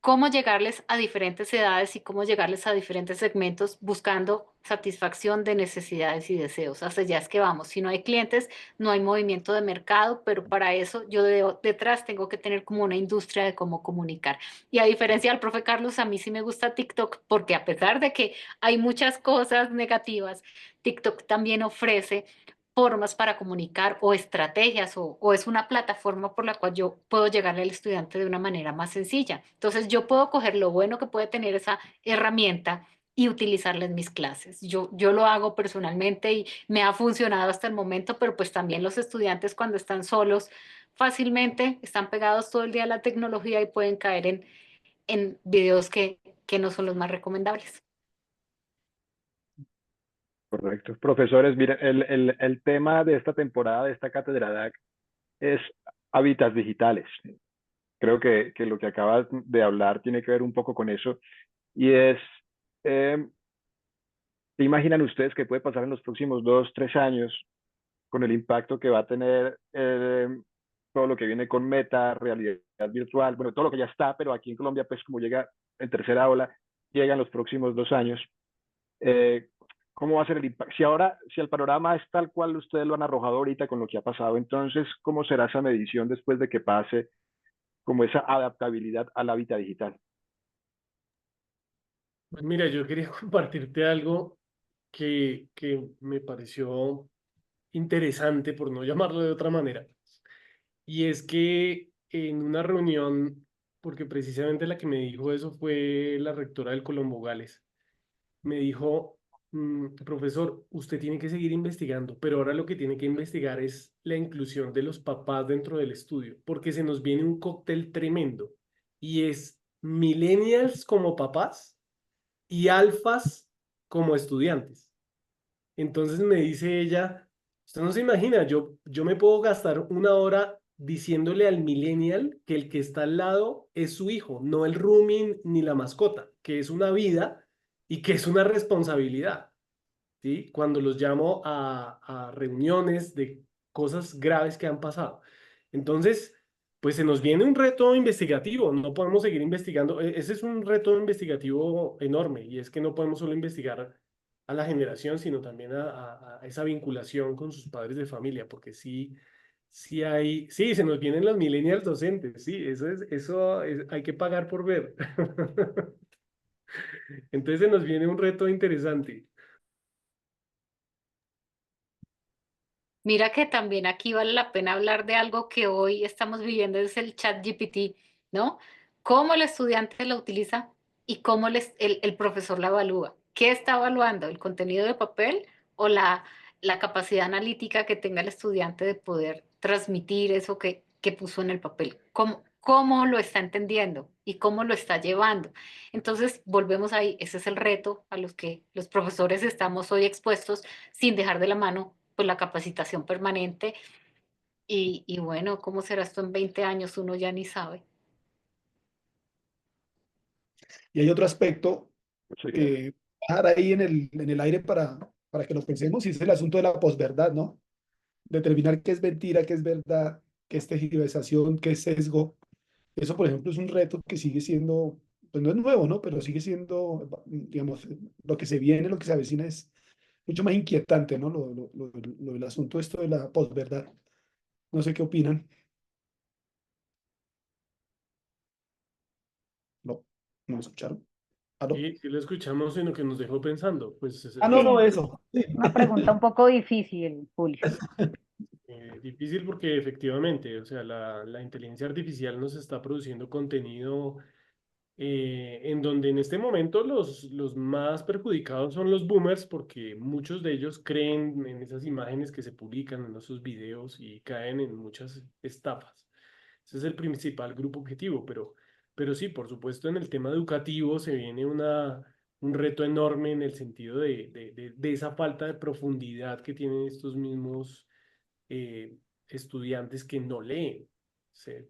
cómo llegarles a diferentes edades y cómo llegarles a diferentes segmentos buscando satisfacción de necesidades y deseos. Hasta allá es que vamos. Si no hay clientes, no hay movimiento de mercado, pero para eso yo detrás tengo que tener como una industria de cómo comunicar. Y a diferencia del profe Carlos, a mí sí me gusta TikTok porque a pesar de que hay muchas cosas negativas, TikTok también ofrece formas para comunicar o estrategias o es una plataforma por la cual yo puedo llegarle al estudiante de una manera más sencilla. Entonces yo puedo coger lo bueno que puede tener esa herramienta y utilizarla en mis clases. Yo lo hago personalmente y me ha funcionado hasta el momento, pero pues también los estudiantes cuando están solos fácilmente están pegados todo el día a la tecnología y pueden caer en videos que no son los más recomendables. Correcto. Profesores, miren, el tema de esta temporada, de esta cátedra DAC, es hábitats digitales. Creo que lo que acabas de hablar tiene que ver un poco con eso. Y es, eh, ¿se imaginan ustedes qué puede pasar en los próximos 2, 3 años con el impacto que va a tener todo lo que viene con Meta, realidad virtual, bueno, todo lo que ya está, pero aquí en Colombia, pues como llega en tercera ola, llega en los próximos 2 años? Eh, ¿Cómo va a ser el impacto? Si el panorama es tal cual ustedes lo han arrojado ahorita con lo que ha pasado, entonces, ¿cómo será esa medición después de que pase como esa adaptabilidad al hábitat digital? Pues mira, yo quería compartirte algo que me pareció interesante, por no llamarlo de otra manera. Y es que en una reunión, porque precisamente la que me dijo eso fue la rectora del Colombo Gales, me dijo, profesor, usted tiene que seguir investigando, pero ahora lo que tiene que investigar es la inclusión de los papás dentro del estudio, porque se nos viene un cóctel tremendo y es millennials como papás y alfas como estudiantes. Entonces me dice ella, usted no se imagina, yo me puedo gastar una hora diciéndole al millennial que el que está al lado es su hijo, no el roomie ni la mascota, que es una vida y que es una responsabilidad, ¿sí? Cuando los llamo a reuniones de cosas graves que han pasado. Entonces, pues se nos viene un reto investigativo, no podemos seguir investigando, ese es un reto investigativo enorme y es que no podemos solo investigar a la generación, sino también a esa vinculación con sus padres de familia, porque sí, se nos vienen los millennials docentes, sí, hay que pagar por ver. Entonces se nos viene un reto interesante. Mira que también aquí vale la pena hablar de algo que hoy estamos viviendo, es el chat GPT, ¿no? Cómo el estudiante lo utiliza y cómo el profesor la evalúa. ¿Qué está evaluando? ¿El contenido de papel o la capacidad analítica que tenga el estudiante de poder transmitir eso que puso en el papel? ¿Cómo lo está entendiendo y cómo lo está llevando? Entonces, volvemos ahí, ese es el reto a los que los profesores estamos hoy expuestos sin dejar de la mano pues la capacitación permanente y bueno, ¿cómo será esto en 20 años? Uno ya ni sabe. Y hay otro aspecto Muchas gracias. que dejar ahí en el aire para que lo pensemos, y es el asunto de la posverdad, ¿no? Determinar qué es mentira, qué es verdad, qué es tergiversación, qué es sesgo. Eso, por ejemplo, es un reto que sigue siendo, pues no es nuevo, ¿no? Pero sigue siendo, digamos, lo que se viene, lo que se avecina es mucho más inquietante, ¿no? Lo del asunto esto de la posverdad. No sé qué opinan. No, no me escucharon. ¿Aló? Sí, sí lo escuchamos en lo que nos dejó pensando. Pues Ah, no, no, Sí, eso. Sí. una pregunta un poco difícil, Julio. difícil porque efectivamente, o sea, la inteligencia artificial nos está produciendo contenido en donde en este momento los más perjudicados son los boomers porque muchos de ellos creen en esas imágenes que se publican en esos videos y caen en muchas estafas. Ese es el principal grupo objetivo, Pero sí, por supuesto, en el tema educativo se viene un reto enorme en el sentido de esa falta de profundidad que tienen estos mismos estudiantes que no leen.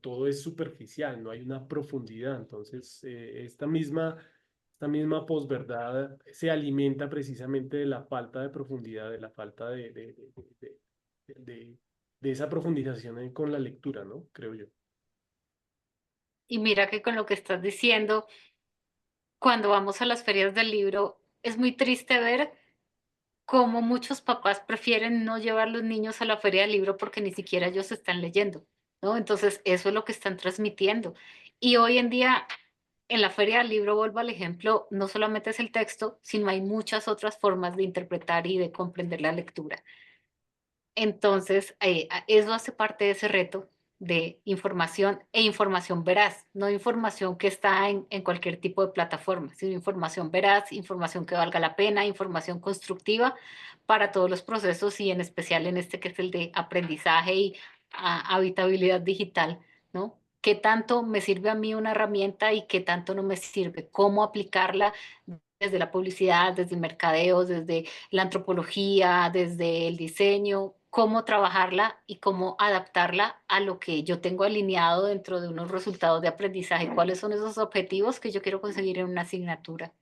Todo es superficial, no hay una profundidad. Entonces, esta misma posverdad se alimenta precisamente de la falta de profundidad, de la falta de esa profundización con la lectura, ¿no? Creo yo. Y mira que con lo que estás diciendo, cuando vamos a las ferias del libro, es muy triste ver cómo muchos papás prefieren no llevar los niños a la feria del libro porque ni siquiera ellos están leyendo, ¿no? Entonces, eso es lo que están transmitiendo. Y hoy en día, en la feria del libro, vuelvo al ejemplo, no solamente es el texto, sino hay muchas otras formas de interpretar y de comprender la lectura. Entonces, eso hace parte de ese reto de información e información veraz, no información que está en cualquier tipo de plataforma, sino información veraz, información que valga la pena, información constructiva para todos los procesos y en especial en este que es el de aprendizaje y habitabilidad digital, ¿no? ¿Qué tanto me sirve a mí una herramienta y qué tanto no me sirve? ¿Cómo aplicarla desde la publicidad, desde el mercadeo, desde la antropología, desde el diseño, cómo trabajarla y cómo adaptarla a lo que yo tengo alineado dentro de unos resultados de aprendizaje? ¿Cuáles son esos objetivos que yo quiero conseguir en una asignatura?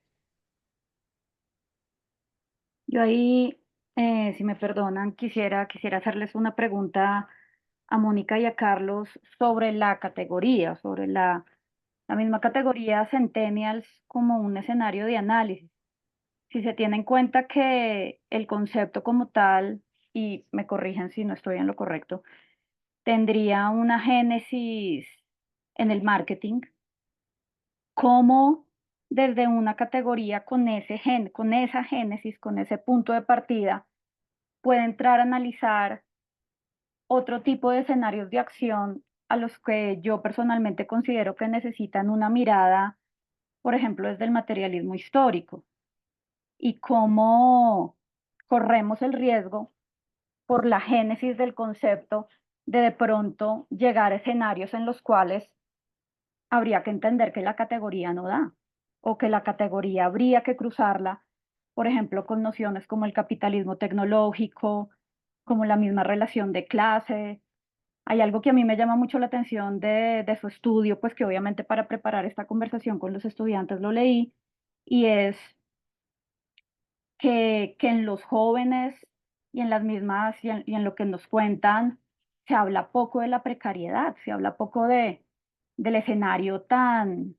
Yo ahí, si me perdonan, quisiera hacerles una pregunta a Mónica y a Carlos sobre la categoría, sobre la misma categoría Centennials como un escenario de análisis. Si se tiene en cuenta que el concepto como tal, y me corrigen si no estoy en lo correcto, tendría una génesis en el marketing, ¿cómo desde una categoría con con esa génesis, con ese punto de partida, puede entrar a analizar otro tipo de escenarios de acción a los que yo personalmente considero que necesitan una mirada, por ejemplo, desde el materialismo histórico, y cómo corremos el riesgo por la génesis del concepto de pronto llegar a escenarios en los cuales habría que entender que la categoría no da, o que la categoría habría que cruzarla, por ejemplo, con nociones como el capitalismo tecnológico, como la misma relación de clase. Hay algo que a mí me llama mucho la atención de su estudio, pues que obviamente para preparar esta conversación con los estudiantes lo leí, y es que en los jóvenes y en las mismas, y en lo que nos cuentan, se habla poco de la precariedad, se habla poco del escenario tan,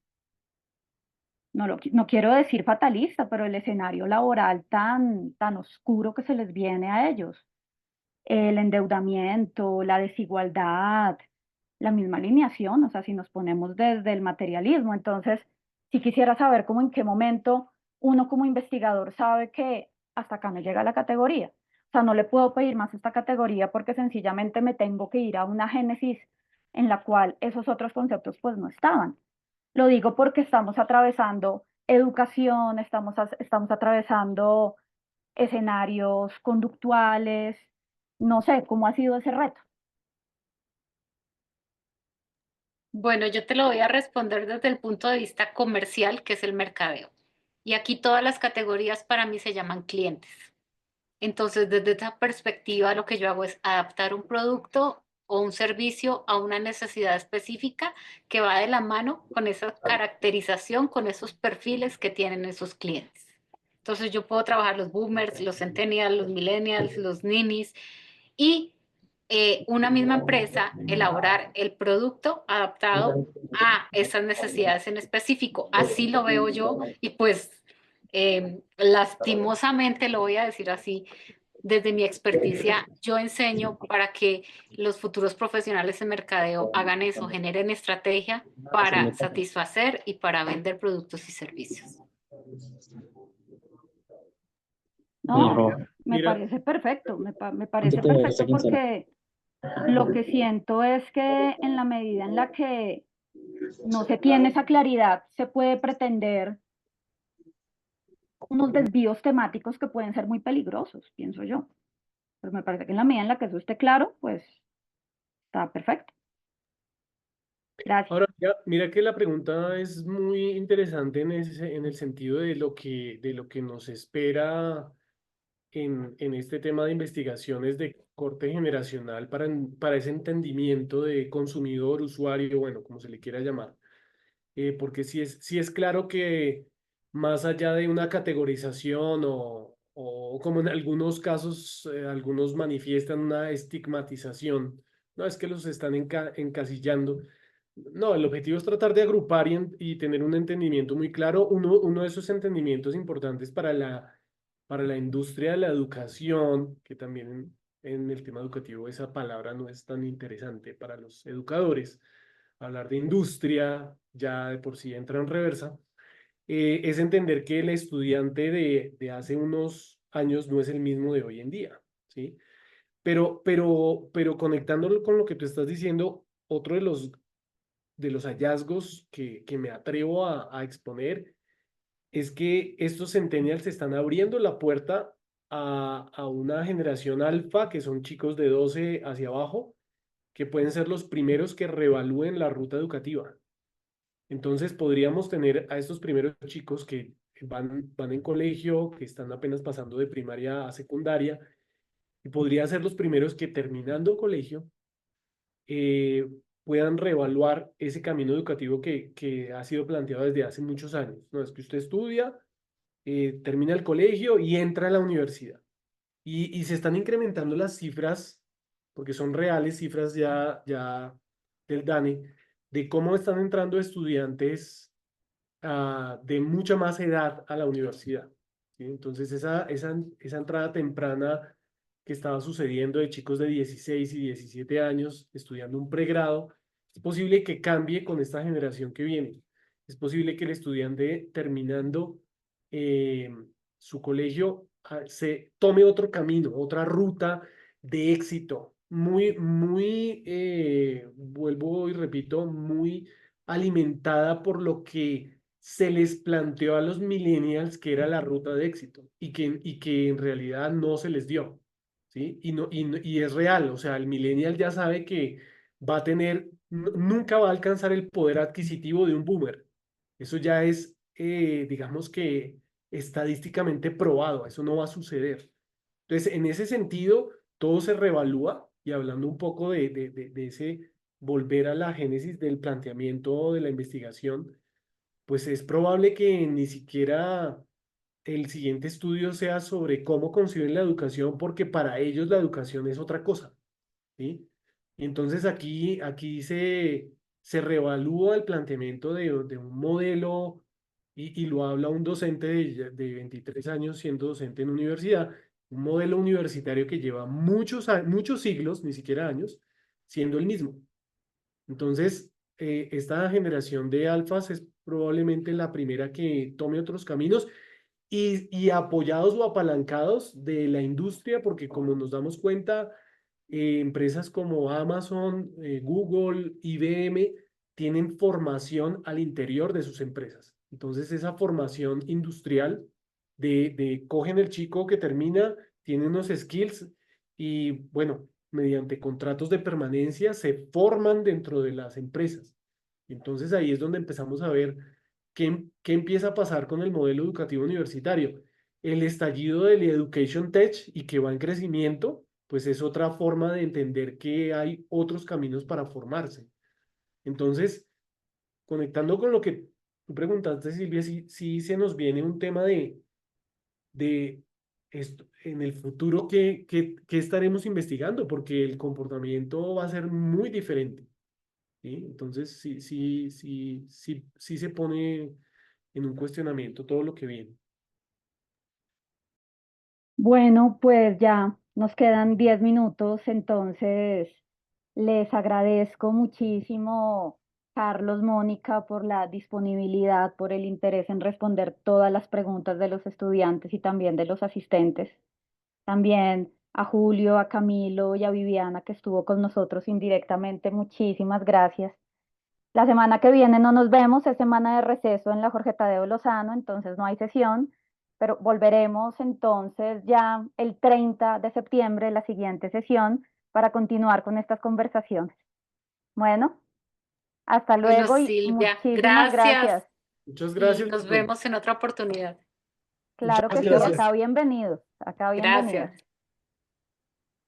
no quiero decir fatalista, pero el escenario laboral tan oscuro que se les viene a ellos. El endeudamiento, la desigualdad, la misma alineación, o sea, si nos ponemos desde el materialismo. Entonces, si quisiera saber cómo en qué momento uno como investigador sabe que hasta acá me llega la categoría. O sea, no le puedo pedir más esta categoría porque sencillamente me tengo que ir a una génesis en la cual esos otros conceptos pues no estaban. Lo digo porque estamos atravesando educación, estamos atravesando escenarios conductuales. No sé, ¿cómo ha sido ese reto? Bueno, yo te lo voy a responder desde el punto de vista comercial, que es el mercadeo. Y aquí todas las categorías para mí se llaman clientes. Entonces, desde esa perspectiva, lo que yo hago es adaptar un producto o un servicio a una necesidad específica que va de la mano con esa caracterización, con esos perfiles que tienen esos clientes. Entonces, yo puedo trabajar los boomers, los centennials, los millennials, los ninis y una misma empresa elaborar el producto adaptado a esas necesidades en específico. Así lo veo yo y pues lastimosamente lo voy a decir así, desde mi experticia, yo enseño para que los futuros profesionales en mercadeo hagan eso, generen estrategia para satisfacer y para vender productos y servicios. No, me Mira, parece perfecto, me parece perfecto porque lo que siento es que en la medida en la que no se tiene esa claridad, se puede pretender unos desvíos temáticos que pueden ser muy peligrosos, pienso yo. Pero me parece que en la medida en la que eso esté claro, pues está perfecto. Gracias. Ahora, mira que la pregunta es muy interesante en el sentido de lo que nos espera en este tema de investigaciones de corte generacional para ese entendimiento de consumidor, usuario, bueno, como se le quiera llamar. Porque sí es claro que más allá de una categorización o como en algunos casos, algunos manifiestan una estigmatización, no es que los están encasillando. No, el objetivo es tratar de agrupar y tener un entendimiento muy claro. Uno de esos entendimientos importantes para la industria de la educación, que también en el tema educativo esa palabra no es tan interesante para los educadores. Hablar de industria ya de por sí entra en reversa, es entender que el estudiante de hace unos años no es el mismo de hoy en día, ¿sí? Pero conectándolo con lo que tú estás diciendo, otro de los hallazgos que me atrevo a exponer es que estos centennials están abriendo la puerta a una generación alfa, que son chicos de 12 hacia abajo, que pueden ser los primeros que reevalúen la ruta educativa. Entonces podríamos tener a estos primeros chicos que van en colegio, que están apenas pasando de primaria a secundaria, y podría ser los primeros que terminando colegio eh, puedan reevaluar ese camino educativo que ha sido planteado desde hace muchos años. No es que usted estudia, termina el colegio y entra a la universidad. Y se están incrementando las cifras, porque son reales cifras ya del DANE, de cómo están entrando estudiantes de mucha más edad a la universidad, ¿sí? Entonces, esa entrada temprana que estaba sucediendo de chicos de 16 y 17 años estudiando un pregrado, es posible que cambie con esta generación que viene. Es posible que el estudiante terminando eh, su colegio se tome otro camino, otra ruta de éxito, vuelvo y repito, muy alimentada por lo que se les planteó a los millennials que era la ruta de éxito y que en realidad no se les dio, ¿sí? Y es real, o sea, el millennial ya sabe que va a tener, nunca va a alcanzar el poder adquisitivo de un boomer. Eso ya es, digamos que estadísticamente probado, eso no va a suceder. Entonces, en ese sentido, todo se revalúa y hablando un poco de ese volver a la génesis del planteamiento de la investigación, pues es probable que ni siquiera el siguiente estudio sea sobre cómo conciben la educación, porque para ellos la educación es otra cosa, ¿sí? Y entonces aquí se reevalúa el planteamiento de un modelo y lo habla un docente de 23 años siendo docente en universidad, un modelo universitario que lleva muchos siglos, ni siquiera años, siendo el mismo. Entonces, esta generación de alfas es probablemente la primera que tome otros caminos y apoyados o apalancados de la industria, porque como nos damos cuenta, empresas como Amazon, Google, IBM, tienen formación al interior de sus empresas. Entonces, esa formación industrial cogen el chico que termina, tiene unos skills y, bueno, mediante contratos de permanencia se forman dentro de las empresas. Entonces, ahí es donde empezamos a ver qué empieza a pasar con el modelo educativo universitario. El estallido del Education Tech y que va en crecimiento, pues es otra forma de entender que hay otros caminos para formarse. Entonces, conectando con lo que tú preguntaste, Silvia, si se nos viene un tema de esto, en el futuro, ¿qué estaremos investigando? Porque el comportamiento va a ser muy diferente, ¿sí? Entonces, sí se pone en un cuestionamiento todo lo que viene. Bueno, pues ya nos quedan 10 minutos, entonces les agradezco muchísimo, Carlos, Mónica, por la disponibilidad, por el interés en responder todas las preguntas de los estudiantes y también de los asistentes. También a Julio, a Camilo y a Viviana, que estuvo con nosotros indirectamente, muchísimas gracias. La semana que viene no nos vemos, es semana de receso en la Jorge Tadeo Lozano, entonces no hay sesión, pero volveremos entonces ya el 30 de septiembre, la siguiente sesión, para continuar con estas conversaciones. Bueno, Hasta Bueno, luego y Silvia, muchísimas gracias. Muchas Y gracias. nos vemos en otra oportunidad. Claro Muchas que sí, gracias. acá bienvenidos, acá bienvenidos. Gracias.